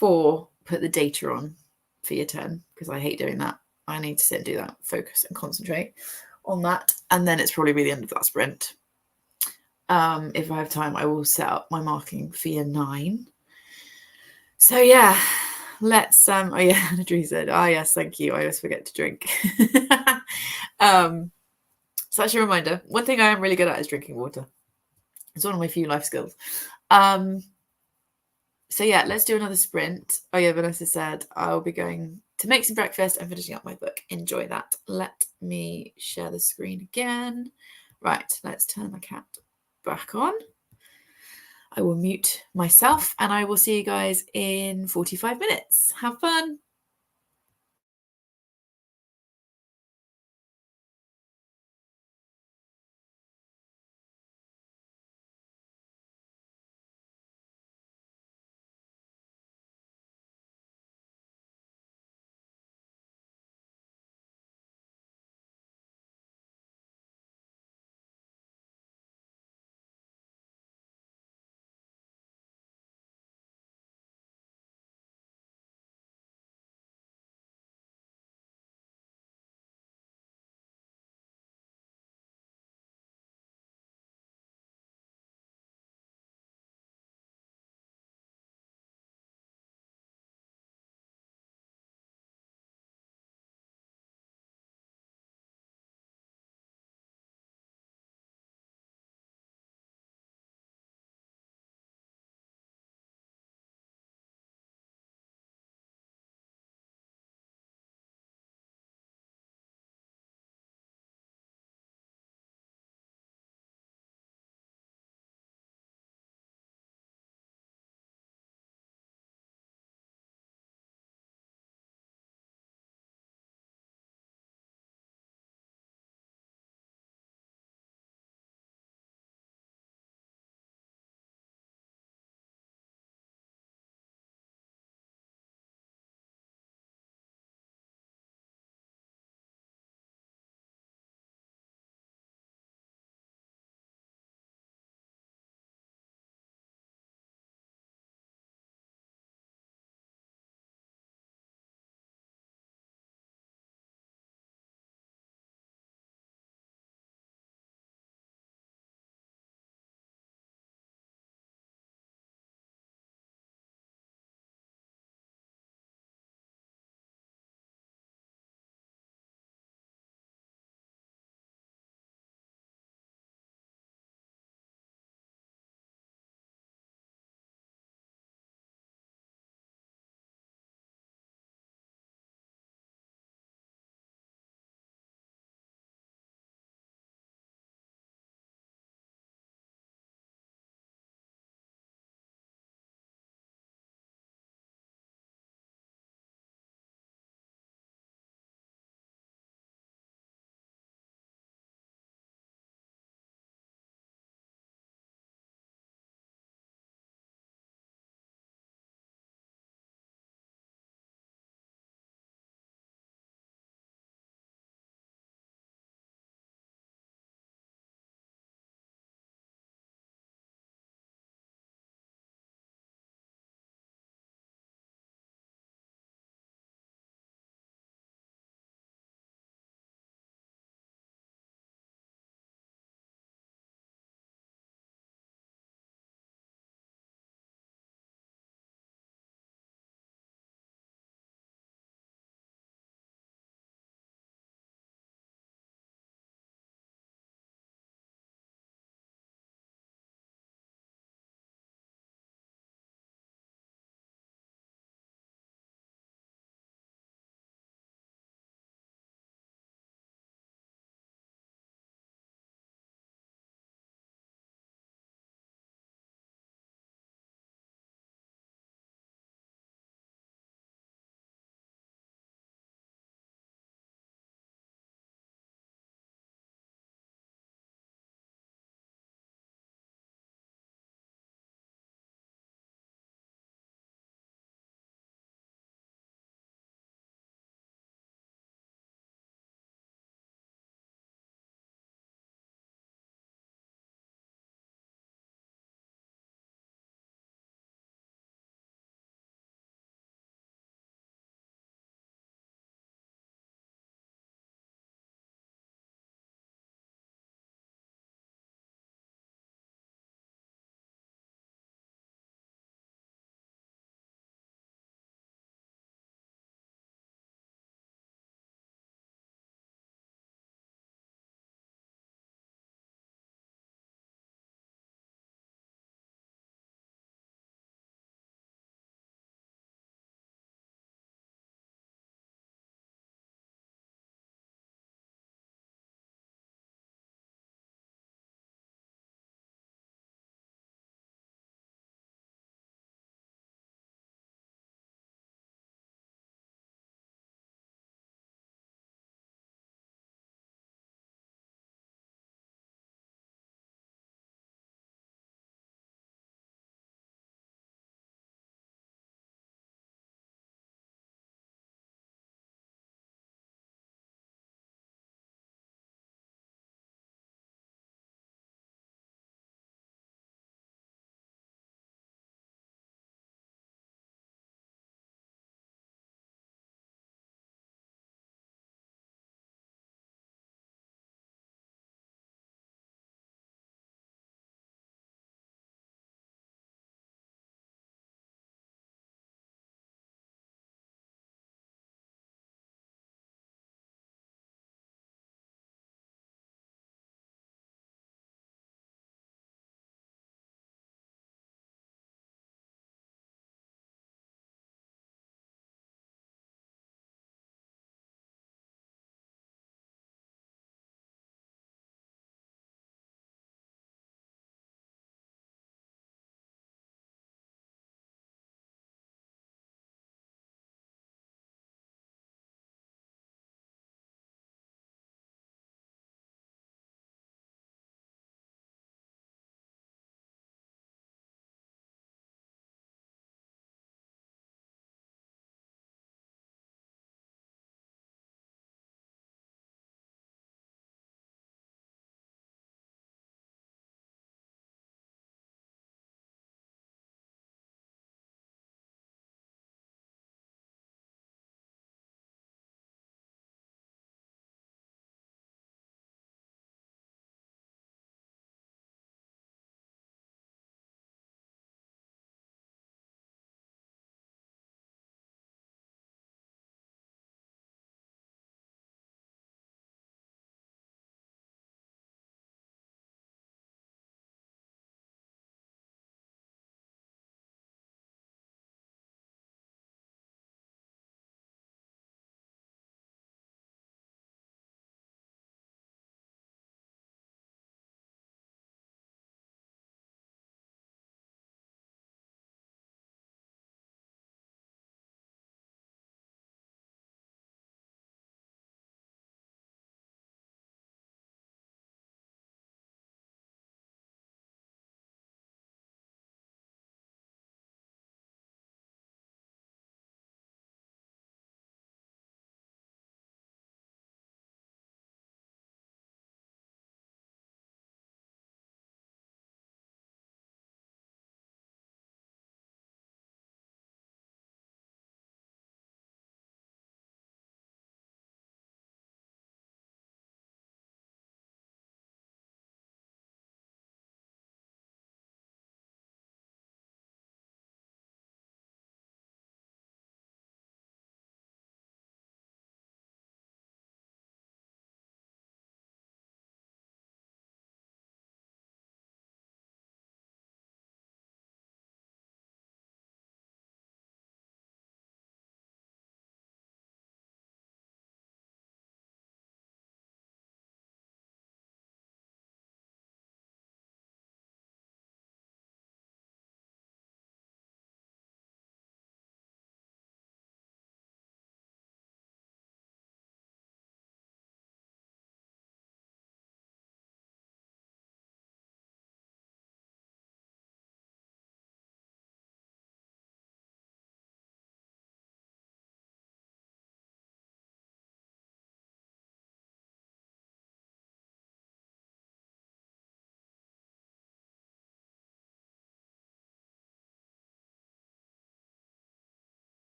4, put the data on for year 10 because I hate doing that. I need to sit and do that, focus and concentrate on that. And then it's probably the end of that sprint. If I have time, I will set up my marking for year 9. So yeah, let's oh yeah, Drew said, yes, thank you. I always forget to drink. Such a reminder. One thing I am really good at is drinking water. It's one of my few life skills. So yeah, let's do another sprint. Oh yeah, Vanessa said I'll be going to make some breakfast and finishing up my book. Enjoy that. Let me share the screen again. Right, let's turn the cat back on. I will mute myself and I will see you guys in 45 minutes. Have fun.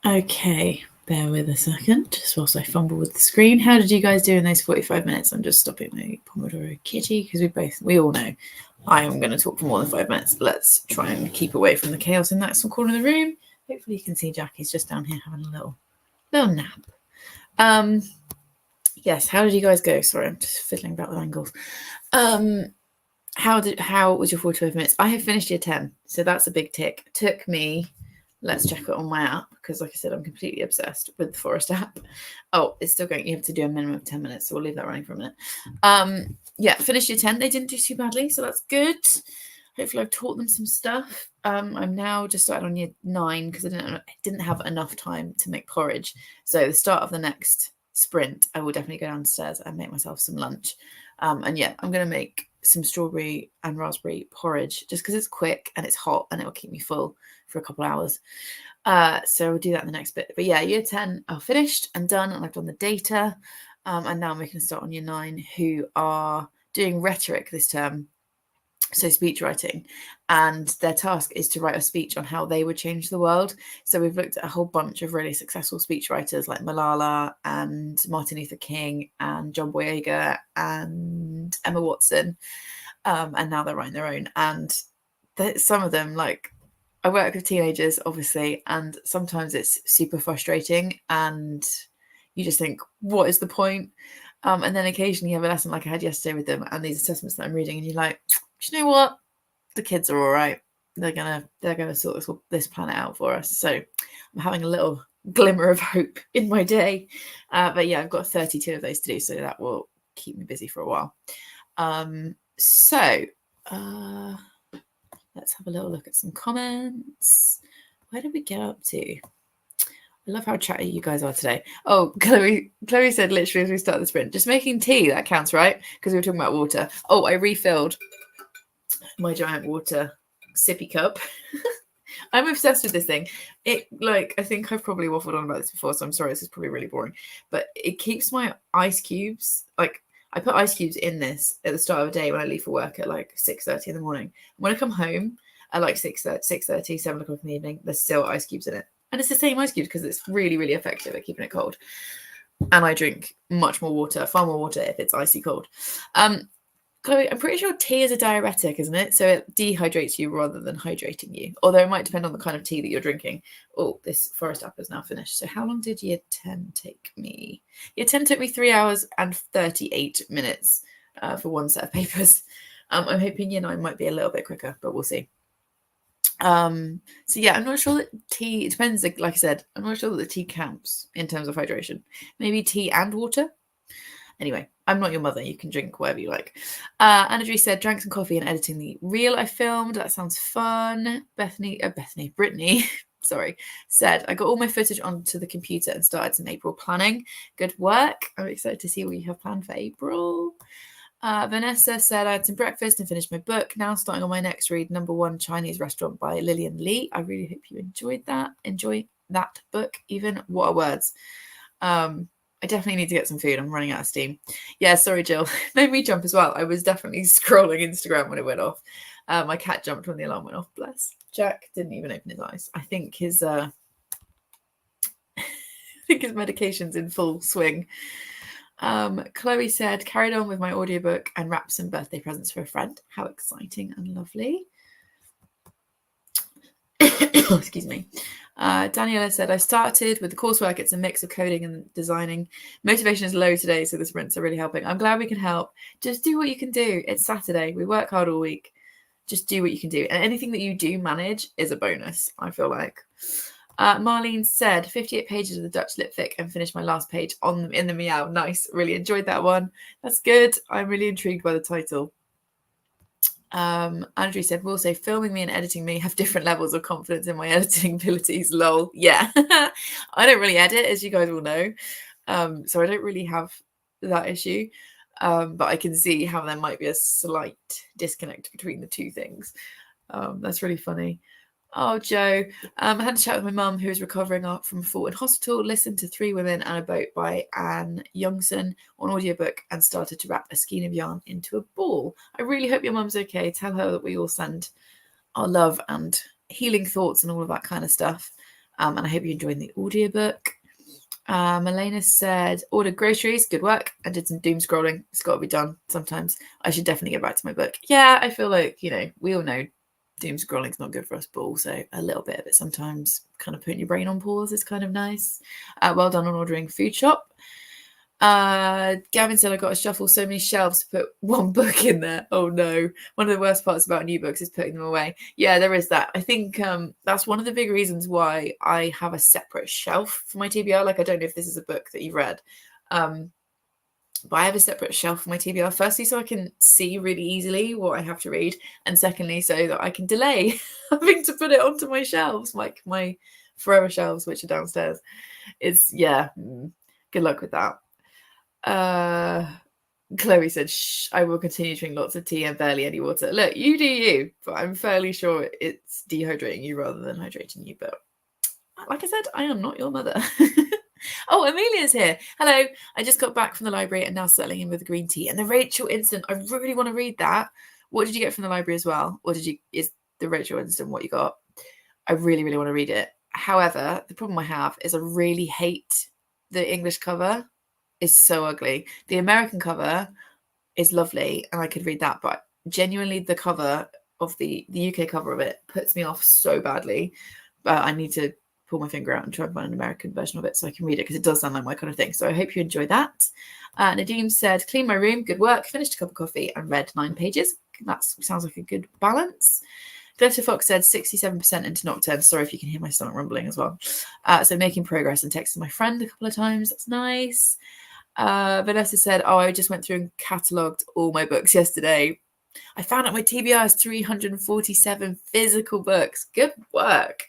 Okay, bear with a second, just whilst I fumble with the screen. How did you guys do in those 45 minutes? I'm just stopping my Pomodoro Kitty because we all know I am going to talk for more than 5 minutes. Let's try and keep away from the chaos in that corner of the room. Hopefully you can see Jackie's just down here having a little nap. Yes, how did you guys go? Sorry, I'm just fiddling about with angles. How was your 45 minutes? I have finished year 10, so that's a big tick. Took me, let's check it on my app, because like I said, I'm completely obsessed with the Forest app. Oh, it's still going. You have to do a minimum of 10 minutes, so we'll leave that running for a minute. Yeah, finished year 10. They didn't do too badly, so that's good. Hopefully I've taught them some stuff. I'm now just started on year 9 because I didn't have enough time to make porridge. So the start of the next sprint, I will definitely go downstairs and make myself some lunch. And yeah, I'm going to make some strawberry and raspberry porridge just because it's quick and it's hot and it will keep me full for a couple hours. So we'll do that in the next bit. But yeah, year 10 are finished and done, and I've done the data. And now I'm making a start on year 9 who are doing rhetoric this term. So speech writing, and their task is to write a speech on how they would change the world. So we've looked at a whole bunch of really successful speech writers like Malala and Martin Luther King and John Boyega and Emma Watson, and now they're writing their own. And some of them, like, I work with teenagers, obviously, and sometimes it's super frustrating and you just think, what is the point? And then occasionally you have a lesson like I had yesterday with them and these assessments that I'm reading, and you're like, do you know what? The kids are all right. They're gonna sort this planet out for us. So I'm having a little glimmer of hope in my day. But yeah, I've got 32 of those to do, so that will keep me busy for a while. Let's have a little look at some comments. Where did we get up to? I love how chatty you guys are today. Oh, Chloe said literally as we start the sprint, just making tea, that counts, right? Because we were talking about water. Oh, I refilled my giant water sippy cup. I'm obsessed with this thing. I think I've probably waffled on about this before, so I'm sorry, this is probably really boring. But it keeps my ice cubes, like, I put ice cubes in this at the start of the day when I leave for work at like 6:30 in the morning. When I come home at like 6:30, 7 o'clock in the evening, there's still ice cubes in it. And it's the same ice cubes because it's really, really effective at keeping it cold. And I drink much more water, far more water if it's icy cold. Chloe, I'm pretty sure tea is a diuretic, isn't it? So it dehydrates you rather than hydrating you. Although it might depend on the kind of tea that you're drinking. Oh, this Forest app is now finished. So how long did year 10 take me? Year 10 took me 3 hours and 38 minutes for one set of papers. I'm hoping year 9 might be a little bit quicker, but we'll see. So yeah, I'm not sure that tea, it depends, like I said, I'm not sure that the tea counts in terms of hydration. Maybe tea and water. Anyway, I'm not your mother. You can drink whatever you like. Anadri said, drank some coffee and editing the reel I filmed. That sounds fun. Brittany, sorry, said, I got all my footage onto the computer and started some April planning. Good work. I'm excited to see what you have planned for April. Vanessa said, I had some breakfast and finished my book. Now starting on my next read, No. 1 Chinese Restaurant by Lillian Lee. I really hope you enjoyed that. Enjoy that book, even. What are words? I definitely need to get some food. I'm running out of steam. Yeah, sorry, Jill. Made me jump as well. I was definitely scrolling Instagram when it went off. My cat jumped when the alarm went off. Bless. Jack didn't even open his eyes. I think his medication's in full swing. Chloe said, carried on with my audiobook and wrapped some birthday presents for a friend. How exciting and lovely. Excuse me. Daniela said, I started with the coursework. It's a mix of coding and designing. Motivation is low today, so the sprints are really helping. I'm glad we can help. Just do what you can do. It's Saturday. We work hard all week. Just do what you can do. And anything that you do manage is a bonus, I feel like. Marlene said, 58 pages of the Dutch Litfic and finished my last page in the Meow. Nice. Really enjoyed that one. That's good. I'm really intrigued by the title. Andrew said, we'll say filming me and editing me have different levels of confidence in my editing abilities. Lol. Yeah. I don't really edit, as you guys will know. So I don't really have that issue. But I can see how there might be a slight disconnect between the two things. That's really funny. Oh, Joe. I had a chat with my mum, who is recovering from a fall in hospital, listened to 3 Women and a Boat by Anne Youngson on audiobook and started to wrap a skein of yarn into a ball. I really hope your mum's okay. Tell her that we all send our love and healing thoughts and all of that kind of stuff. And I hope you're enjoying the audiobook. Elena said, ordered groceries, good work, and did some doom scrolling. It's got to be done sometimes. I should definitely get back to my book. Yeah, I feel like, we all know doom scrolling's not good for us, but also a little bit of it sometimes, kind of putting your brain on pause is kind of nice. Well done on ordering Food Shop. Gavin said, I got to shuffle so many shelves to put one book in there. Oh no. One of the worst parts about new books is putting them away. Yeah, there is that. I think that's one of the big reasons why I have a separate shelf for my TBR. Like, I don't know if this is a book that you've read, but I have a separate shelf for my TBR. Firstly, so I can see really easily what I have to read, and secondly, so that I can delay having to put it onto my shelves, like my forever shelves, which are downstairs. It's, yeah, good luck with that. Chloe said, shh, I will continue to drink lots of tea and barely any water. Look, you do you, but I'm fairly sure it's dehydrating you rather than hydrating you. But like I said, I am not your mother. Oh, Amelia's here. Hello. I just got back from the library and now settling in with the green tea. And the Rachel Instant, I really want to read that. What did you get from the library as well? Or is the Rachel Instant what you got? I really, really want to read it. However, the problem I have is I really hate the English cover. It's so ugly. The American cover is lovely and I could read that, but genuinely the cover of the UK cover of it puts me off so badly. But I need to pull my finger out and try and find an American version of it so I can read it, because it does sound like my kind of thing. So I hope you enjoy that. Nadeem said, clean my room, good work, finished a cup of coffee and read 9 pages. That sounds like a good balance. Glitter Fox said 67% into Nocturne. Sorry if you can hear my stomach rumbling as well. So making progress and texting my friend a couple of times. That's nice. Vanessa said, oh, I just went through and catalogued all my books yesterday. I found out my TBR has 347 physical books. Good work.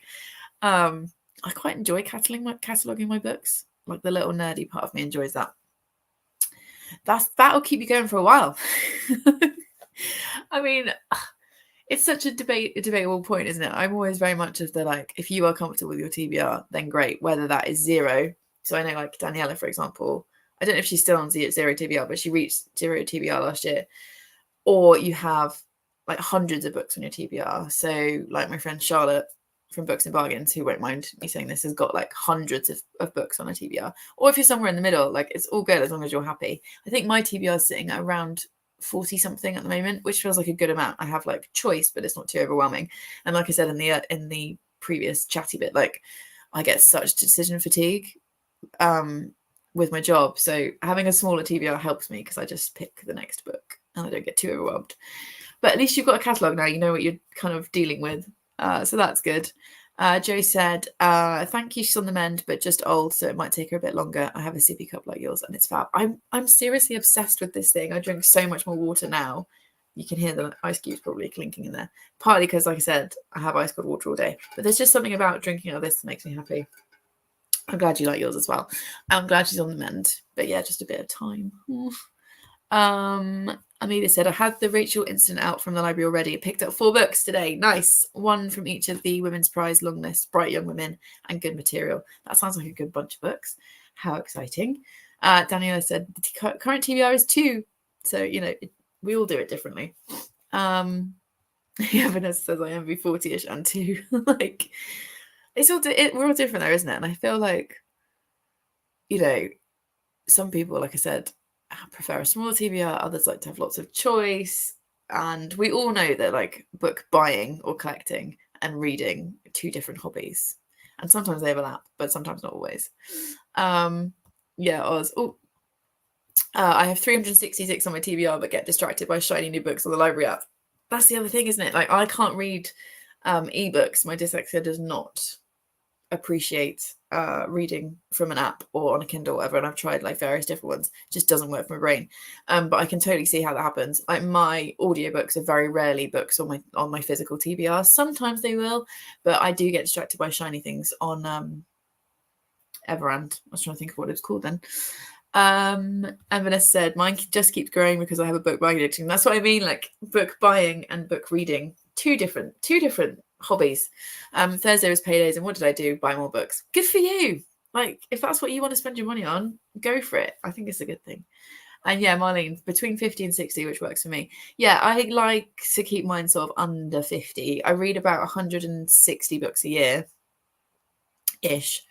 I quite enjoy cataloguing my books. Like, the little nerdy part of me enjoys that. That'll keep you going for a while. I mean, it's such a debatable point, isn't it? I'm always very much of the, like, if you are comfortable with your TBR, then great, whether that is 0. So I know, like, Daniela, for example, I don't know if she's still on 0 TBR, but she reached 0 TBR last year. Or you have, like, hundreds of books on your TBR. So, like, my friend Charlotte from Books and Bargains, who won't mind me saying this, has got, like, hundreds of books on a TBR. Or if you're somewhere in the middle, like, it's all good as long as you're happy. I think my TBR is sitting at around 40 something at the moment, which feels like a good amount. I have, like, choice, but it's not too overwhelming. And like I said in the previous chatty bit, like, I get such decision fatigue with my job, so having a smaller TBR helps me because I just pick the next book and I don't get too overwhelmed. But at least you've got a catalogue now, you know what you're kind of dealing with, so that's good. Joe said, thank you, she's on the mend, but just old, so it might take her a bit longer. I have a sippy cup like yours and it's fab. I'm seriously obsessed with this thing. I drink so much more water now. You can hear the ice cubes probably clinking in there. Partly because, like I said, I have ice cold water all day. But there's just something about drinking out of this that makes me happy. I'm glad you like yours as well. I'm glad she's on the mend. But yeah, just a bit of time. Amelia said, I had the Rachel Instant out from the library already. Picked up 4 books today. Nice. 1 from each of the Women's Prize long list, Bright Young Women, and Good Material. That sounds like a good bunch of books. How exciting. Daniela said, the current TBR is 2. So, you know, we all do it differently. Yeah, Vanessa says, I envy 40-ish and 2. Like, it's all we're all different there, isn't it? And I feel like, you know, some people, like I said, prefer a small TBR, others like to have lots of choice. And we all know that, like, book buying or collecting and reading are 2 different hobbies. And sometimes they overlap, but sometimes not always. Yeah, Oz. I have 366 on my TBR, but get distracted by shiny new books on the library app. That's the other thing, isn't it? Like, I can't read ebooks. My dyslexia does not appreciate reading from an app or on a Kindle or whatever, and I've tried, like, various different ones. It just doesn't work for my brain. But I can totally see how that happens. Like, my audiobooks are very rarely books on my physical TBR. Sometimes they will, but I do get distracted by shiny things on Everand. I was trying to think of what it was called then. And Vanessa said, mine just keeps growing because I have a book buying addiction. That's what I mean, like, book buying and book reading, two different hobbies. Thursday was paydays, and what did I do? Buy more books. Good for you. Like, if that's what you want to spend your money on, go for it. I think it's a good thing. And yeah, Marlene, between 50 and 60, which works for me. Yeah, I like to keep mine sort of under 50. I read about 160 books a year. ish.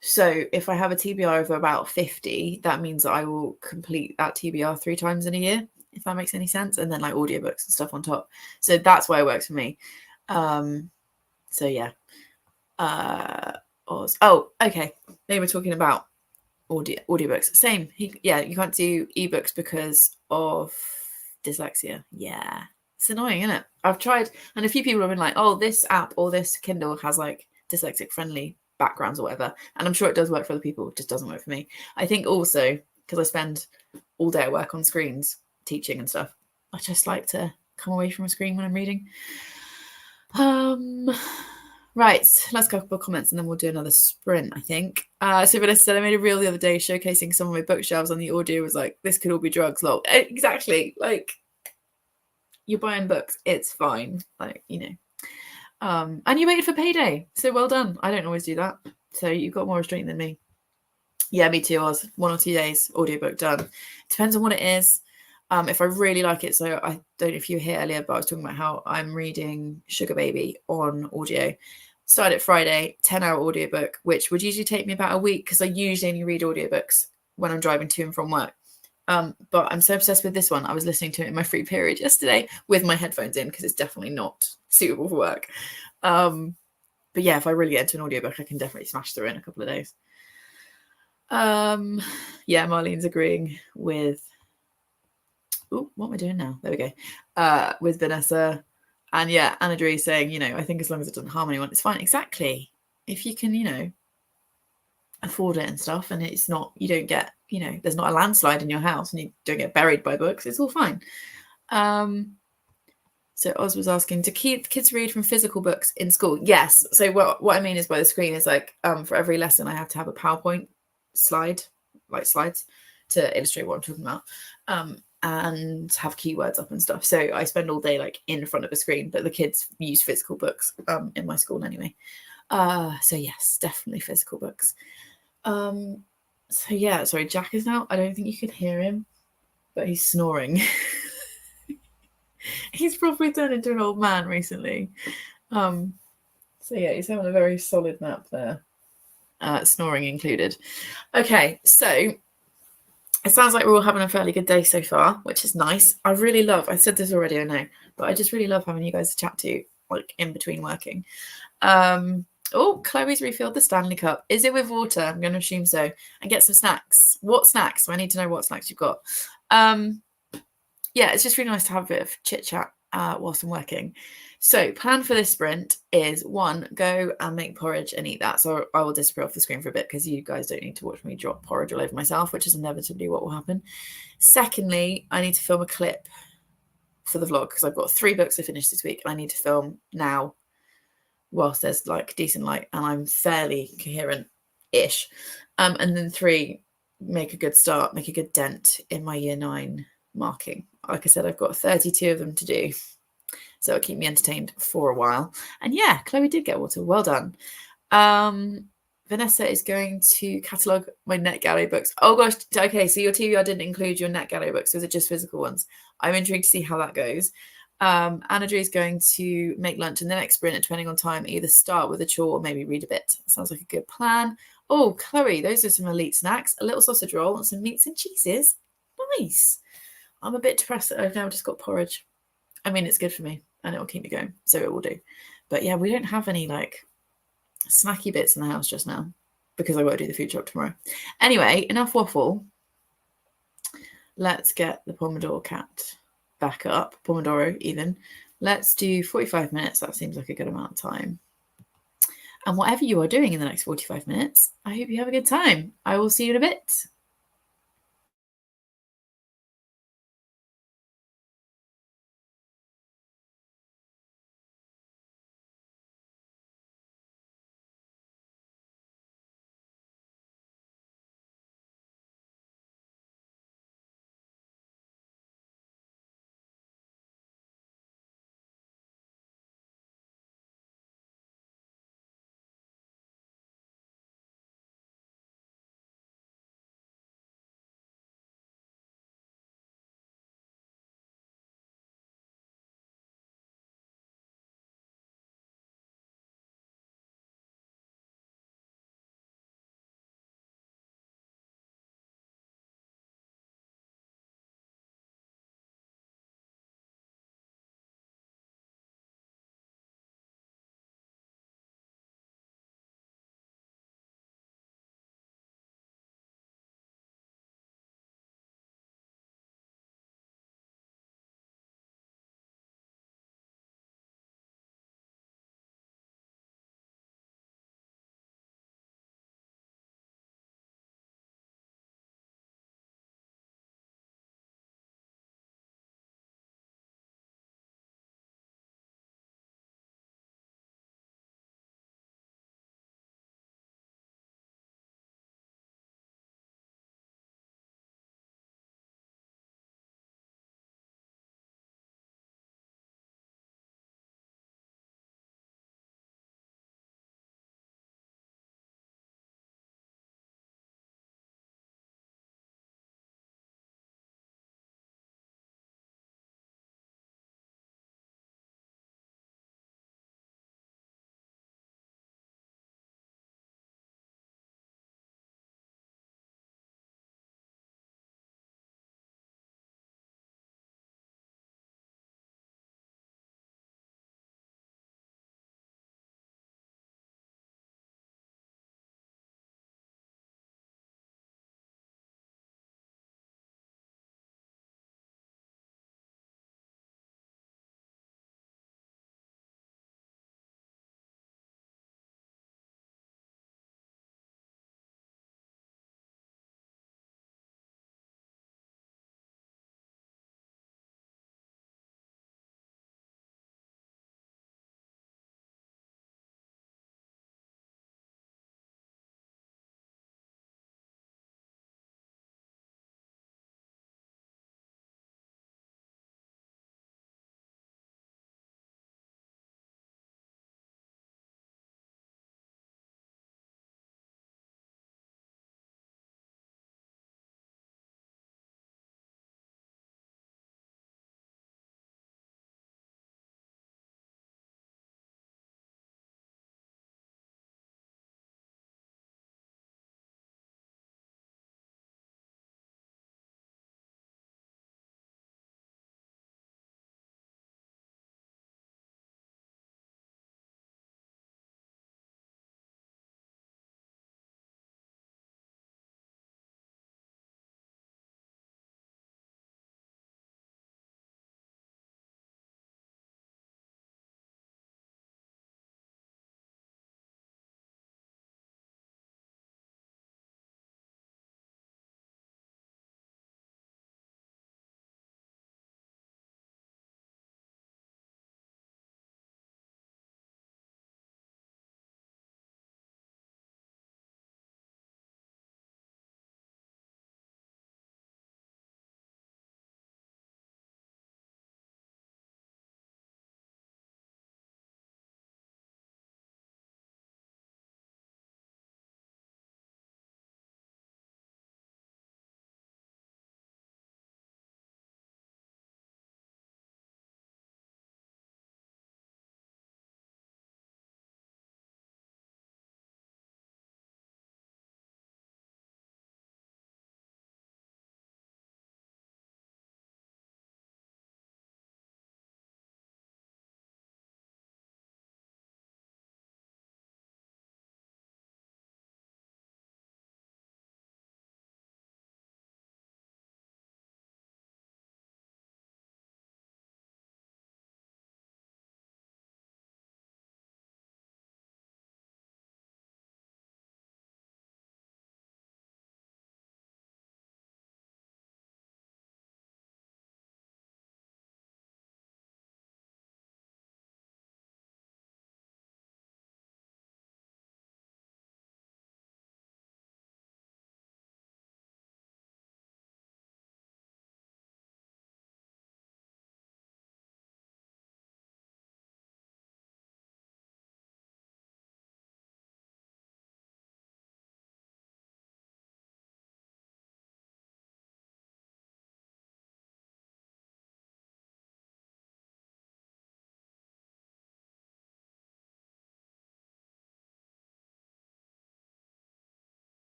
So if I have a TBR of about 50, that means that I will complete that TBR 3 times in a year, if that makes any sense, and then like audiobooks and stuff on top. So that's why it works for me. So yeah. Oh, okay. They were talking about audiobooks. Same. Yeah, you can't do ebooks because of dyslexia. Yeah. It's annoying, isn't it? I've tried, and a few people have been like, oh, this app or this Kindle has like dyslexic friendly backgrounds or whatever. And I'm sure it does work for other people. It just doesn't work for me. I think also because I spend all day at work on screens teaching and stuff, I just like to come away from a screen when I'm reading. Right, last couple of comments and then we'll do another sprint, I think. So Vanessa said, I made a reel the other day showcasing some of my bookshelves, and the audio was like, this could all be drugs, lol. Exactly. Like, you're buying books, it's fine. Like, you know. And you waited for payday. So well done. I don't always do that. So you've got more restraint than me. Yeah, me too. I was 1 or 2 days, audiobook done. Depends on what it is. If I really like it. So I don't know if you were here earlier, but I was talking about how I'm reading Sugar Baby on audio. Started Friday, 10-hour audiobook, which would usually take me about a week because I usually only read audiobooks when I'm driving to and from work. But I'm so obsessed with this one. I was listening to it in my free period yesterday with my headphones in because it's definitely not suitable for work. But yeah, if I really get into an audiobook, I can definitely smash through it in a couple of days. Yeah, Marlene's agreeing with what am I doing now? There we go. With Vanessa. And yeah, Anna Dree saying, you know, I think as long as it doesn't harm anyone, it's fine. Exactly. If you can, you know, afford it and stuff, and it's not, you don't get, you know, there's not a landslide in your house and you don't get buried by books, it's all fine. So Oz was asking, do kids read from physical books in school? Yes. So what I mean is by the screen is like, for every lesson I have to have a PowerPoint slide, like slides to illustrate what I'm talking about. And have keywords up and stuff. So I spend all day like in front of a screen, but the kids use physical books in my school anyway. So yes, definitely physical books. So yeah, sorry, Jack is now. I don't think you can hear him, but he's snoring. He's probably turned into an old man recently. So yeah, he's having a very solid nap there, snoring included. Okay, so it sounds like we're all having a fairly good day so far, which is nice. I said this already, I know, but I just really love having you guys to chat to, like in between working. Oh, Chloe's refilled the Stanley Cup. Is it with water? I'm going to assume so. And get some snacks. What snacks? I need to know what snacks you've got. Yeah, it's just really nice to have a bit of chit chat whilst I'm working. So plan for this sprint is 1, go and make porridge and eat that. So I will disappear off the screen for a bit because you guys don't need to watch me drop porridge all over myself, which is inevitably what will happen. Secondly, I need to film a clip for the vlog because I've got 3 books to finish this week and I need to film now whilst there's like decent light and I'm fairly coherent-ish. And then 3, make a good start, make a good dent in my year 9 marking. Like I said, I've got 32 of them to do. So it'll keep me entertained for a while. And yeah, Chloe did get water. Well done. Vanessa is going to catalogue my NetGalley books. Oh gosh, okay, so your TBR didn't include your NetGalley books. Was it just physical ones? I'm intrigued to see how that goes. Anna Dree is going to make lunch in the next sprint, depending on time, either start with a chore or maybe read a bit. Sounds like a good plan. Oh, Chloe, those are some elite snacks. A little sausage roll and some meats and cheeses. Nice. I'm a bit depressed that I've now just got porridge. I mean, it's good for me and it will keep me going, so it will do. But yeah, we don't have any like snacky bits in the house just now because I got to do the food shop tomorrow. Anyway, enough waffle. Let's get the Pomodoro cat back up. Pomodoro even. Let's do 45 minutes. That seems like a good amount of time. And whatever you are doing in the next 45 minutes, I hope you have a good time. I will see you in a bit.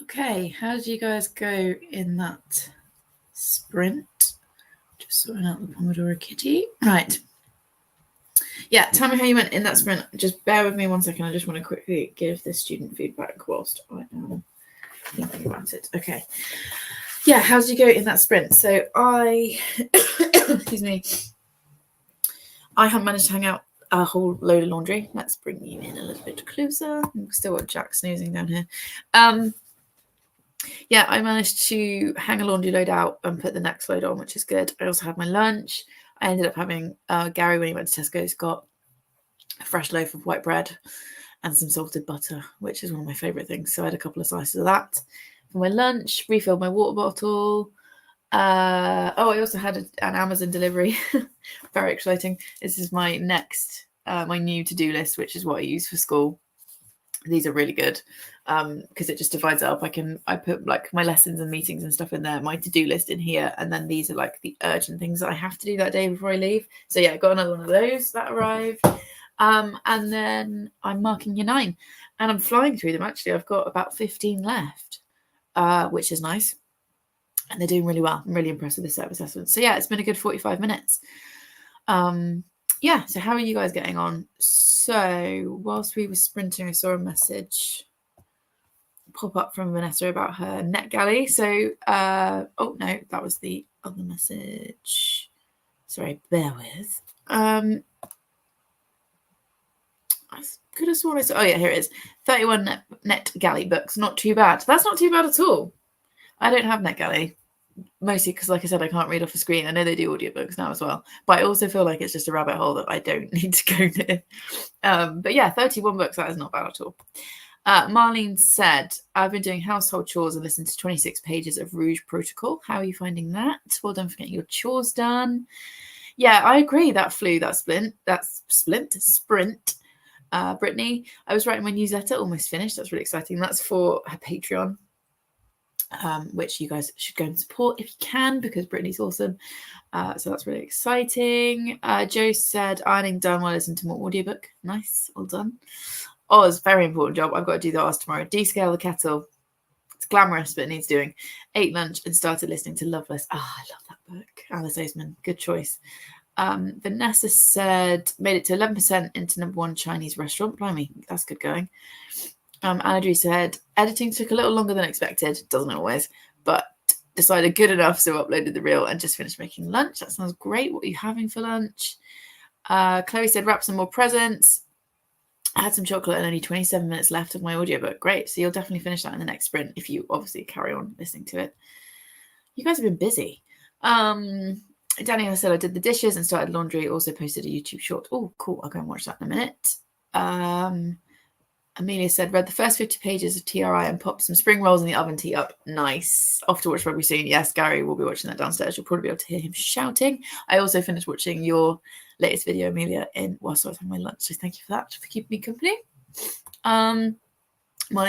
Okay, how did you guys go in that sprint? Just sorting out the Pomodoro Kitty. Right. Yeah, tell me how you went in that sprint. Just bear with me 1 second. I just want to quickly give the student feedback whilst I am thinking about it. Okay. Yeah, how did you go in that sprint? So excuse me, I haven't managed to hang out a whole load of laundry. Let's bring you in a little bit closer. I'm still got Jack snoozing down here. Yeah, I managed to hang a laundry load out and put the next load on, which is good. I also had my lunch. I ended up having Gary, when he went to Tesco's, got a fresh loaf of white bread and some salted butter, which is one of my favourite things. So I had a couple of slices of that for my lunch, refilled my water bottle. I also had an Amazon delivery. Very exciting. This is my next, my new to-do list, which is what I use for school. These are really good because it just divides it up. I put like my lessons and meetings and stuff in there, my to-do list in here, and then these are like the urgent things that I have to do that day before I leave. So yeah, I got another one of those that arrived. And then I'm marking year 9 and I'm flying through them. Actually, I've got about 15 left, which is nice. And they're doing really well. I'm really impressed with the set of assessments. So yeah, it's been a good 45 minutes. Yeah, so how are you guys getting on? So whilst we were sprinting, I saw a message pop up from Vanessa about her NetGalley. So, oh no, that was the other message. Sorry, bear with. I could have sworn oh yeah, here it is. 31 NetGalley books. Not too bad. That's not too bad at all. I don't have NetGalley. Mostly because, like I said, I can't read off a screen. I know they do audiobooks now as well, but I also feel like it's just a rabbit hole that I don't need to go near. But yeah, 31 books, that is not bad at all. Marlene said, I've been doing household chores and listened to 26 pages of Rouge Protocol. How are you finding that? Well done for getting your chores done. Yeah, I agree. That sprint. Brittany, I was writing my newsletter, almost finished. That's really exciting. That's for her Patreon. Which you guys should go and support if you can, because Brittany's awesome. So that's really exciting. Joe said, ironing done while listening to more audiobook. Nice, well done. Oz, very important job. I've got to do the Oz tomorrow. Descale the kettle. It's glamorous, but it needs doing. Ate lunch and started listening to Loveless. I love that book. Alice Oseman, good choice. Vanessa said, made it to 11% into #1 Chinese restaurant. Blimey, that's good going. Andrew said, editing took a little longer than expected. Doesn't always, but decided good enough, so uploaded the reel and just finished making lunch. That sounds great. What are you having for lunch? Chloe said, wrap some more presents. I had some chocolate and only 27 minutes left of my audiobook. Great. So you'll definitely finish that in the next sprint if you obviously carry on listening to it. You guys have been busy. Danielle said, I did the dishes and started laundry. Also posted a YouTube short. Oh, cool. I'll go and watch that in a minute. Amelia said, read the first 50 pages of TRI and popped some spring rolls in the oven to heat up. Nice. Off to watch rugby soon. Yes, Gary will be watching that downstairs. You'll probably be able to hear him shouting. I also finished watching your latest video, Amelia, whilst I was having my lunch. So thank you for that, for keeping me company. Marlene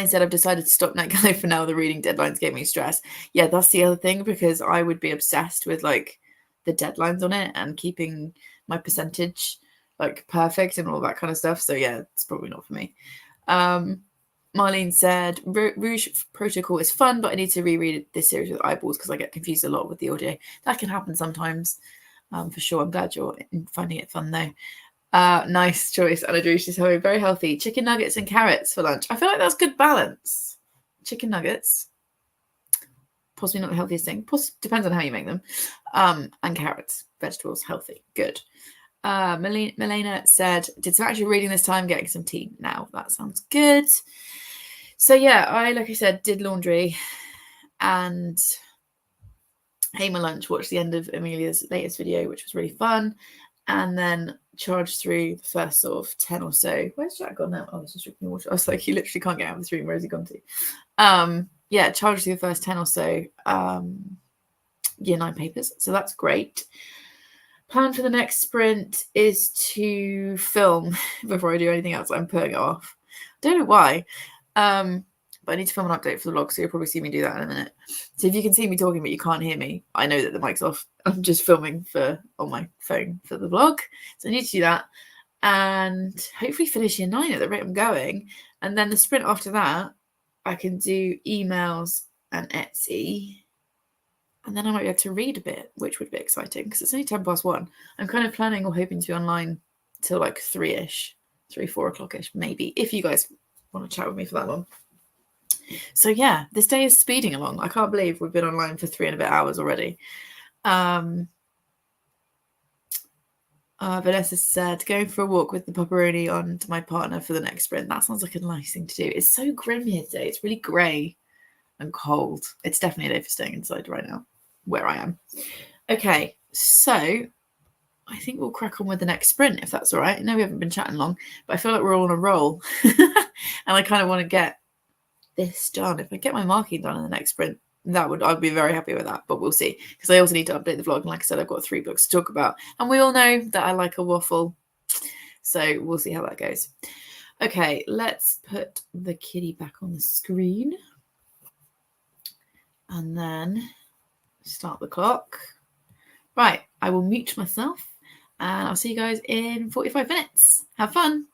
said, I've decided to stop NetGalley for now. The reading deadlines gave me stress. Yeah, that's the other thing, because I would be obsessed with like the deadlines on it and keeping my percentage like perfect and all that kind of stuff. So yeah, it's probably not for me. Marlene said, Rouge Protocol is fun, but I need to reread this series with eyeballs because I get confused a lot with the audio. That can happen sometimes, for sure. I'm glad you're finding it fun though. Nice choice, Anna Drew. She's having very healthy chicken nuggets and carrots for lunch. I feel like that's good balance. Chicken nuggets, possibly not the healthiest thing. Depends on how you make them. And carrots, vegetables, healthy, good. Melena said, did some actual reading this time, getting some tea now. That sounds good. So yeah, like I said, did laundry and ate my lunch, watched the end of Amelia's latest video, which was really fun, and then charged through the first sort of 10 or so. Where's Jack gone now? Oh, he's just drinking water. I was like, he literally can't get out of this room. Where has he gone to? Yeah, charged through the first 10 or so year 9 papers. So that's great. Plan for the next sprint is to film before I do anything else. I'm putting it off. Don't know why. But I need to film an update for the vlog, so you'll probably see me do that in a minute. So if you can see me talking but you can't hear me, I know that the mic's off. I'm just filming on my phone for the vlog. So I need to do that. And hopefully finish year 9 at the rate I'm going. And then the sprint after that, I can do emails and Etsy. And then I might be able to read a bit, which would be exciting because it's only 1:10. I'm kind of planning or hoping to be online till like 3-ish, 4 o'clock-ish, maybe, if you guys want to chat with me for that long. So yeah, this day is speeding along. I can't believe we've been online for 3 and a bit hours already. Vanessa said, going for a walk with the pepperoni on to my partner for the next sprint. That sounds like a nice thing to do. It's so grim here today. It's really grey and cold. It's definitely a day for staying inside right now, where I am. Okay, so I think we'll crack on with the next sprint, if that's all right. I know we haven't been chatting long, but I feel like we're all on a roll. And I kind of want to get this done. If I get my marking done in the next sprint, I'd be very happy with that, but we'll see. Because I also need to update the vlog. And like I said, I've got 3 books to talk about. And we all know that I like a waffle. So we'll see how that goes. Okay, let's put the kitty back on the screen. And then start the clock. Right, I will mute myself. And I'll see you guys in 45 minutes. Have fun.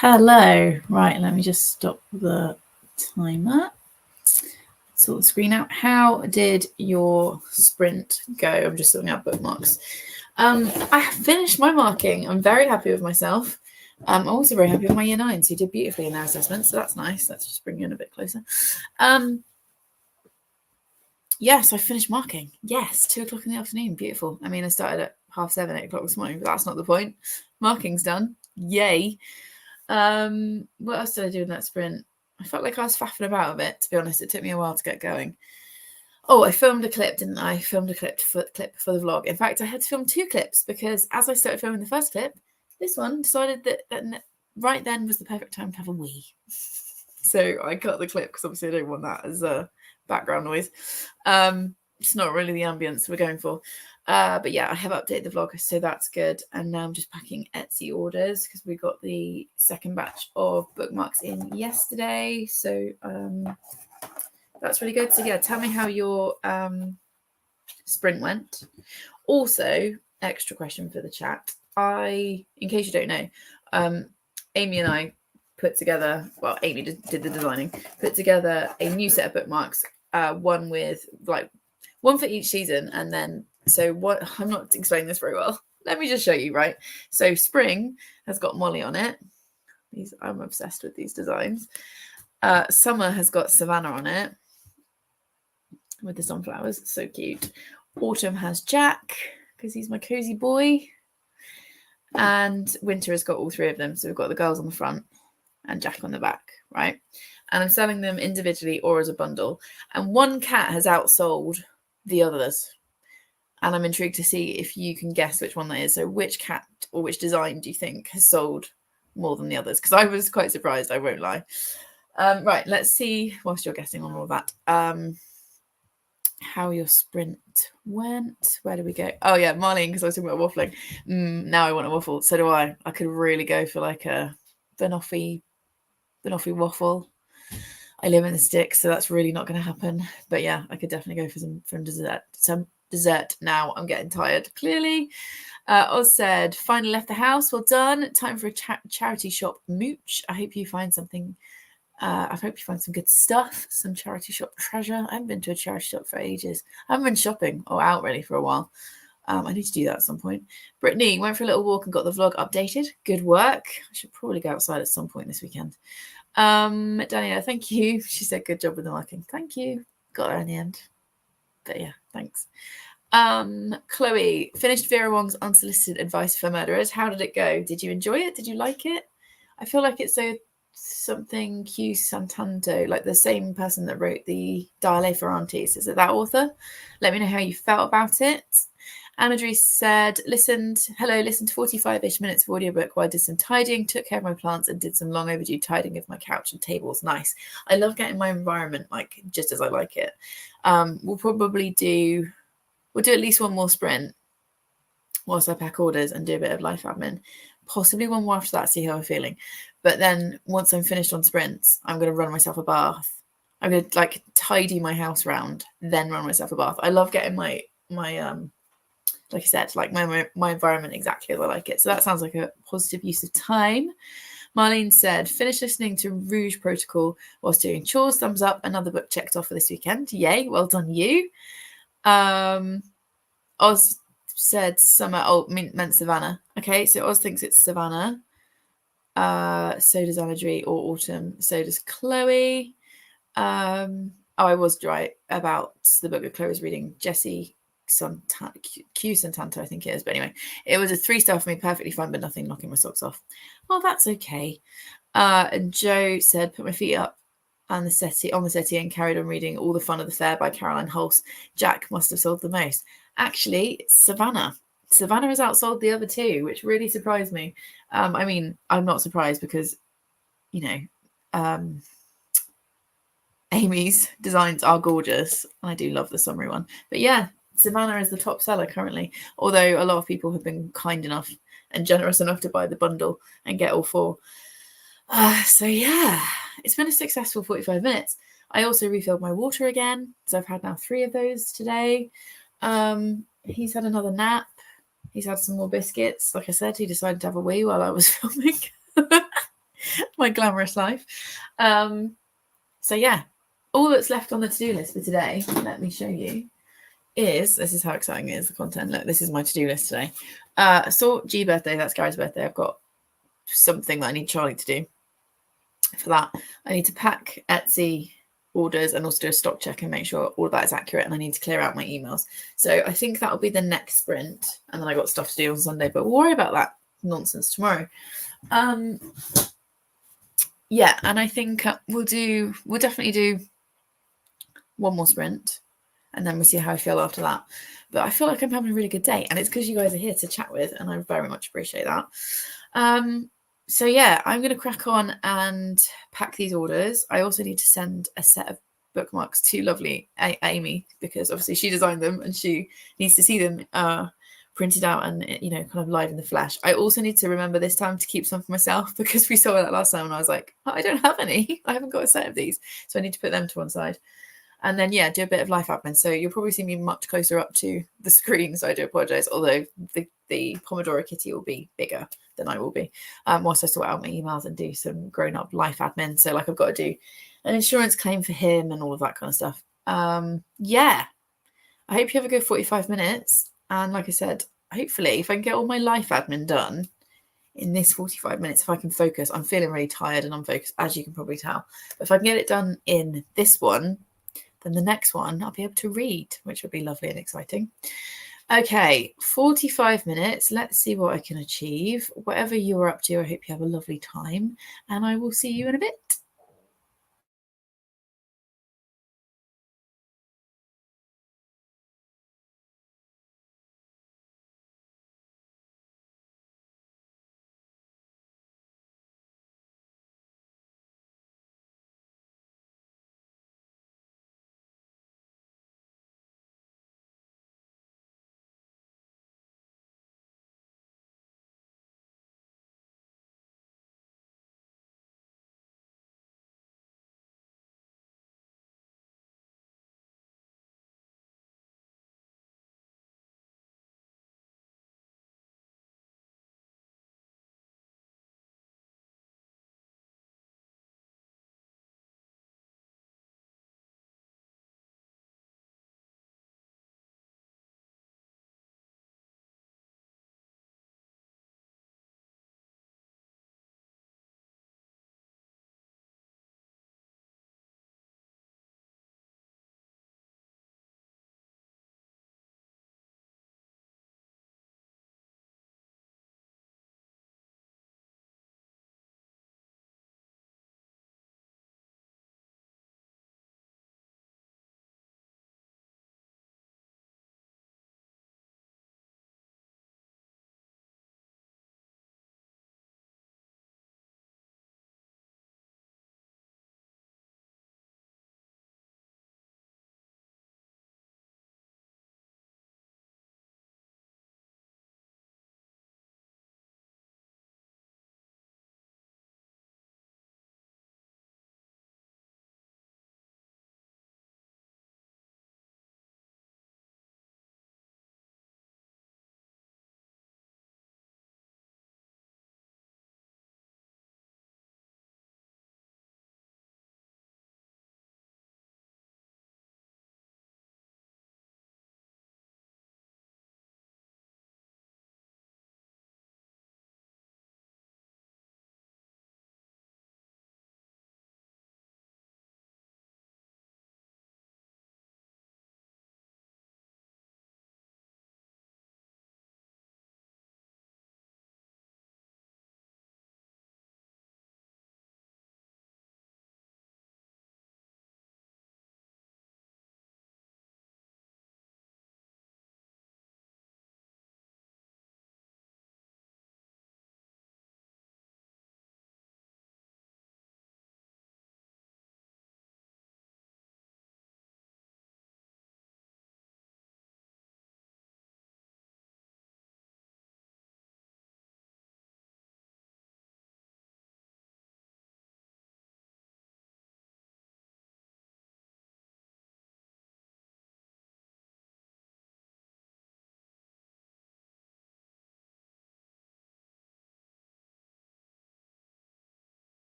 Hello. Right, let me just stop the timer. Sort the screen out. How did your sprint go? I'm just sorting out bookmarks. I finished my marking. I'm very happy with myself. I'm also very happy with my year 9s who did beautifully in their assessment, so that's nice. Let's just bring you in a bit closer. Yes, I finished marking. Yes, 2:00 in the afternoon. Beautiful. I mean, I started at 7:30, 8:00 this morning, but that's not the point. Marking's done. Yay. What else did I do in that sprint? I felt like I was faffing about a bit, to be honest. It took me a while to get going. Oh, I filmed a clip, didn't I? I filmed a clip for the vlog. In fact, I had to film 2 clips because as I started filming the first clip, this one decided that right then was the perfect time to have a wee. So I cut the clip because obviously I don't want that as a background noise. It's not really the ambience we're going for. But yeah, I have updated the vlog, so that's good. And now I'm just packing Etsy orders because we got the second batch of bookmarks in yesterday. So that's really good. So yeah, tell me how your sprint went. Also, extra question for the chat. In case you don't know, Amy and I put together, well, Amy did the designing, put together a new set of bookmarks, one with like one for each season. And then, so what, I'm not explaining this very well. Let me just show you, right? So spring has got Molly on it. I'm obsessed with these designs. Summer has got Savannah on it with the sunflowers. So cute. Autumn has Jack because he's my cozy boy. And winter has got all 3 of them. So we've got the girls on the front and Jack on the back, right? And I'm selling them individually or as a bundle. And one cat has outsold the others. And I'm intrigued to see if you can guess which one that is. So which cat or which design do you think has sold more than the others? Because I was quite surprised, I won't lie. Right, let's see, whilst you're guessing on all that, how your sprint went. Where do we go? Oh yeah, Marlene, because I was talking about waffling. Now I want a waffle. So do I. I could really go for like a banoffee waffle. I live in the sticks, so that's really not going to happen. But yeah, I could definitely go for some dessert now. I'm getting tired, clearly. Oz said, finally left the house. Well done. Time for a charity shop mooch. I hope you find something. I hope you find some good stuff, some charity shop treasure. I haven't been to a charity shop for ages. I haven't been shopping or out really for a while. I need to do that at some point. Brittany went for a little walk and got the vlog updated. Good work. I should probably go outside at some point this weekend. Daniela, thank you. She said good job with the marking. Thank you. Got her in the end. But yeah, thanks. Chloe finished Vera Wong's Unsolicited Advice for Murderers. How did it go? Did you enjoy it? Did you like it? I feel like it's something Q Santanto, like the same person that wrote the Dial A for Aunties. Is it that author? Let me know how you felt about it. Anadri said, listened to 45-ish minutes of audiobook while I did some tidying, took care of my plants and did some long overdue tidying of my couch and tables. Nice. I love getting my environment like just as I like it. We'll do at least one more sprint whilst I pack orders and do a bit of life admin. Possibly one more after that, see how I'm feeling. But then once I'm finished on sprints, I'm going to run myself a bath. I'm going to like tidy my house round, then run myself a bath. I love getting my like I said, like my environment exactly as I like it. So that sounds like a positive use of time. Marlene said, finish listening to Rouge Protocol whilst doing chores. Thumbs up. Another book checked off for this weekend. Yay. Well done, you. Oz said summer. Oh, meant Savannah. Okay, so Oz thinks it's Savannah. So does Anadri, or autumn. So does Chloe. I was right about the book that Chloe was reading. Q Santanto, I think it is. But anyway, it was a 3-star for me. Perfectly fine, but nothing knocking my socks off. Well, that's okay. And Joe said, put my feet up on the settee and carried on reading All the Fun of the Fair by Caroline Hulse. Jack must have sold the most. Actually, Savannah has outsold the other 2, which really surprised me. I mean, I'm not surprised because, you know, Amy's designs are gorgeous. And I do love the summary one. But yeah, Savannah is the top seller currently, although a lot of people have been kind enough and generous enough to buy the bundle and get all 4. So yeah, it's been a successful 45 minutes. I also refilled my water again, so I've had now 3 of those today. He's had another nap. He's had some more biscuits. Like I said, he decided to have a wee while I was filming. my glamorous life. So yeah, all that's left on the to-do list for today, let me show you, this is how exciting it is, the content. Look, this is my to-do list today. Sort G birthday, that's Gary's birthday. I've got something that I need Charlie to do for that. I need to pack Etsy orders and also do a stock check and make sure all of that is accurate, and I need to clear out my emails. So I think that'll be the next sprint, and then I got stuff to do on Sunday, but we'll worry about that nonsense tomorrow. Yeah, and I think we'll definitely do one more sprint, and then we'll see how I feel after that. But I feel like I'm having a really good day, and it's because you guys are here to chat with, and I very much appreciate that. So yeah, I'm going to crack on and pack these orders. I also need to send a set of bookmarks to lovely Amy, because obviously she designed them and she needs to see them printed out and, you know, kind of live in the flesh. I also need to remember this time to keep some for myself, because we saw that last time and I was like, oh, I don't have any. I haven't got a set of these. So I need to put them to one side. And then, yeah, do a bit of life admin. So you'll probably see me much closer up to the screen. So I do apologise, although the Pomodoro Kitty will be bigger than I will be, whilst I sort out my emails and do some grown-up life admin. So, like, I've got to do an insurance claim for him and all of that kind of stuff. Yeah, I hope you have a good 45 minutes. And like I said, hopefully, if I can get all my life admin done in this 45 minutes, if I can focus, I'm feeling really tired and unfocused, as you can probably tell. But if I can get it done in this one, then the next one I'll be able to read, which will be lovely and exciting. Okay, 45 minutes. Let's see what I can achieve. Whatever you're up to, I hope you have a lovely time, and I will see you in a bit.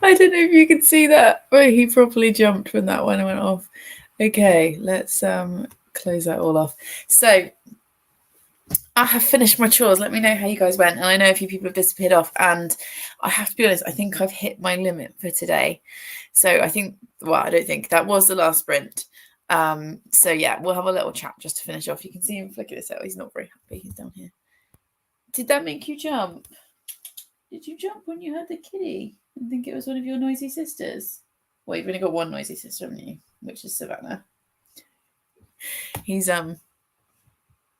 I don't know if you can see that, but he properly jumped when that one went off. Okay, let's close that all off. So I have finished my chores. Let me know how you guys went. And I know a few people have disappeared off. And I have to be honest, I think I've hit my limit for today. So I think, well, I don't think that was the last sprint. So yeah, we'll have a little chat just to finish off. You can see him flicker this out. He's not very happy. He's down here. Did that make you jump? Did you jump when you heard the kitty and think it was one of your noisy sisters? Well, you've only got one noisy sister, haven't you? Which is Savannah. He's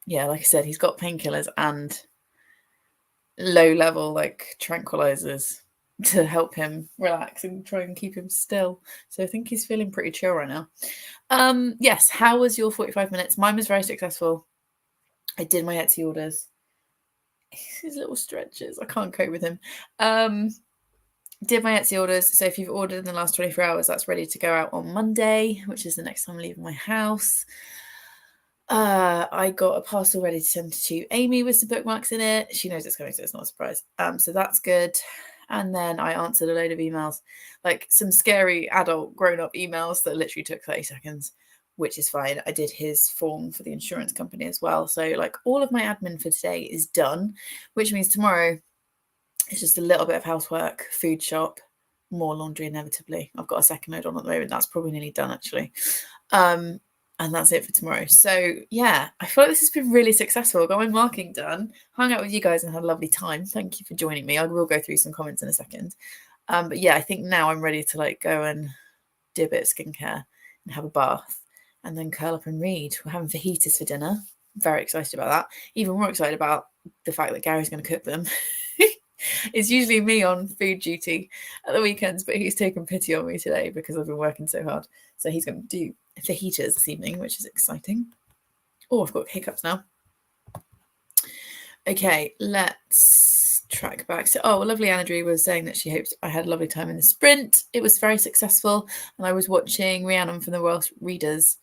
yeah, like I said, he's got painkillers and low level like tranquilizers to help him relax and try and keep him still. So I think he's feeling pretty chill right now. Yes, how was your 45 minutes? Mine was very successful. I did my Etsy orders. His little stretches, I can't cope with him. Did my Etsy orders. So if you've ordered in the last 24 hours, that's ready to go out on Monday, which is the next time I'm leaving my house. I got a parcel ready to send to Amy with some bookmarks in it. She knows it's coming, so it's not a surprise. So that's good. And then I answered a load of emails, like some scary adult grown-up emails that literally took 30 seconds, which is fine. I did his form for the insurance company as well. So like all of my admin for today is done, which means tomorrow it's just a little bit of housework, food shop, more laundry inevitably. I've got a second load on at the moment. That's probably nearly done actually. And that's it for tomorrow. So yeah, I feel like this has been really successful. Got my marking done, hung out with you guys and had a lovely time. Thank you for joining me. I will go through some comments in a second. But yeah, I think now I'm ready to like go and do a bit of skincare and have a bath and then curl up and read. We're having fajitas for dinner. Very excited about that. Even more excited about the fact that Gary's going to cook them. It's usually me on food duty at the weekends, but he's taken pity on me today because I've been working so hard. So he's going to do fajitas this evening, which is exciting. Oh, I've got hiccups now. Okay, let's track back. So, lovely Anna was saying that she hopes I had a lovely time in the sprint. It was very successful, and I was watching Rhiannon from the Welsh Readers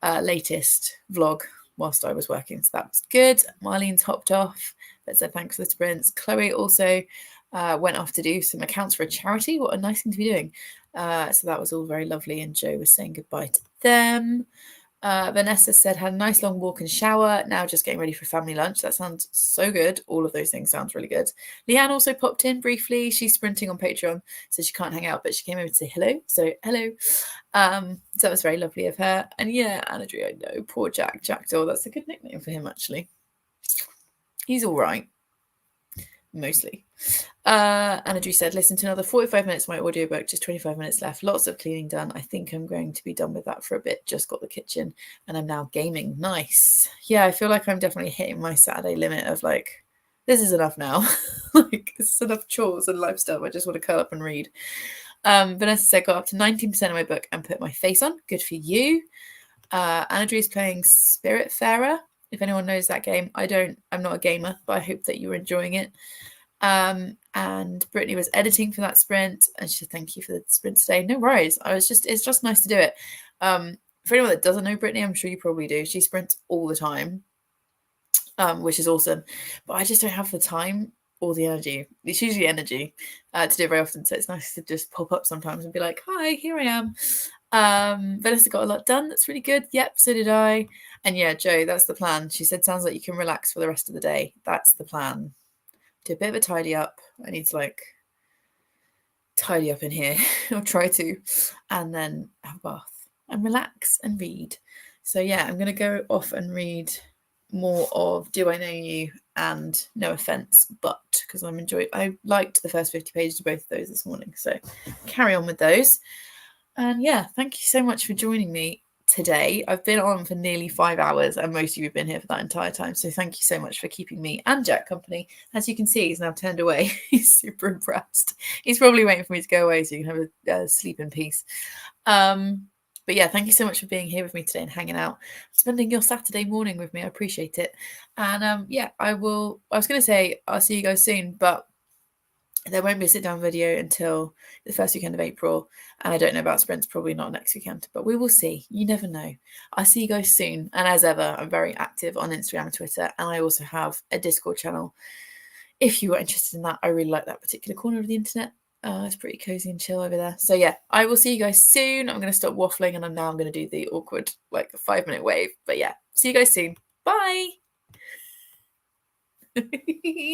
latest vlog whilst I was working, so that was good. Marlene's hopped off, but said thanks for the sprints. Chloe also went off to do some accounts for a charity. What a nice thing to be doing. So that was all very lovely, and Joe was saying goodbye to them. Vanessa said, had a nice long walk and shower. Now just getting ready for family lunch. That sounds so good. All of those things sounds really good. Leanne also popped in briefly. She's sprinting on Patreon, so she can't hang out, but she came over to say hello. So hello. So that was very lovely of her. And yeah, Anadri, I know. Poor Jackdaw. That's a good nickname for him, actually. He's all right. Mostly. Anadri said, listen to another 45 minutes of my audiobook, just 25 minutes left, lots of cleaning done. I think I'm going to be done with that for a bit. Just got the kitchen and I'm now gaming. Nice. Yeah, I feel like I'm definitely hitting my Saturday limit of like, this is enough now. Like, this is enough chores and life stuff. I just want to curl up and read. Vanessa said, got up to 19% of my book and put my face on. Good for you. Anadri is playing Spiritfarer. If anyone knows that game, I'm not a gamer, but I hope that you're enjoying it. And Brittany was editing for that sprint, and she said thank you for the sprint today. No worries. It's just nice to do it. For anyone that doesn't know Brittany, I'm sure you probably do. She sprints all the time, which is awesome. But I just don't have the time or the energy. It's usually energy to do it very often. So it's nice to just pop up sometimes and be like, hi, here I am. Vanessa got a lot done. That's really good. Yep, so did I. And yeah, Joe, that's the plan. She said, sounds like you can relax for the rest of the day. That's the plan. Do a bit of a tidy up. I need to like tidy up in here or try to, and then have a bath and relax and read. So yeah, I'm going to go off and read more of Do I Know You and No Offense But, because I liked the first 50 pages of both of those this morning. So carry on with those. And yeah, thank you so much for joining me today. I've been on for nearly 5 hours and most of you have been here for that entire time. So thank you so much for keeping me and Jack company. As you can see, he's now turned away. He's super impressed. He's probably waiting for me to go away so you can have a sleep in peace. But yeah, thank you so much for being here with me today and hanging out, spending your Saturday morning with me. I appreciate it. And yeah, I was going to say I'll see you guys soon, but there won't be a sit-down video until the first weekend of April, and I don't know about sprints, probably not next weekend, but we will see. You never know. I'll see you guys soon, and as ever, I'm very active on Instagram and Twitter, and I also have a Discord channel if you are interested in that, I really like that particular corner of the internet. It's pretty cozy and chill over there. So yeah, I will see you guys soon. I'm going to stop waffling, and I'm going to do the awkward 5-minute wave. But yeah, see you guys soon. Bye.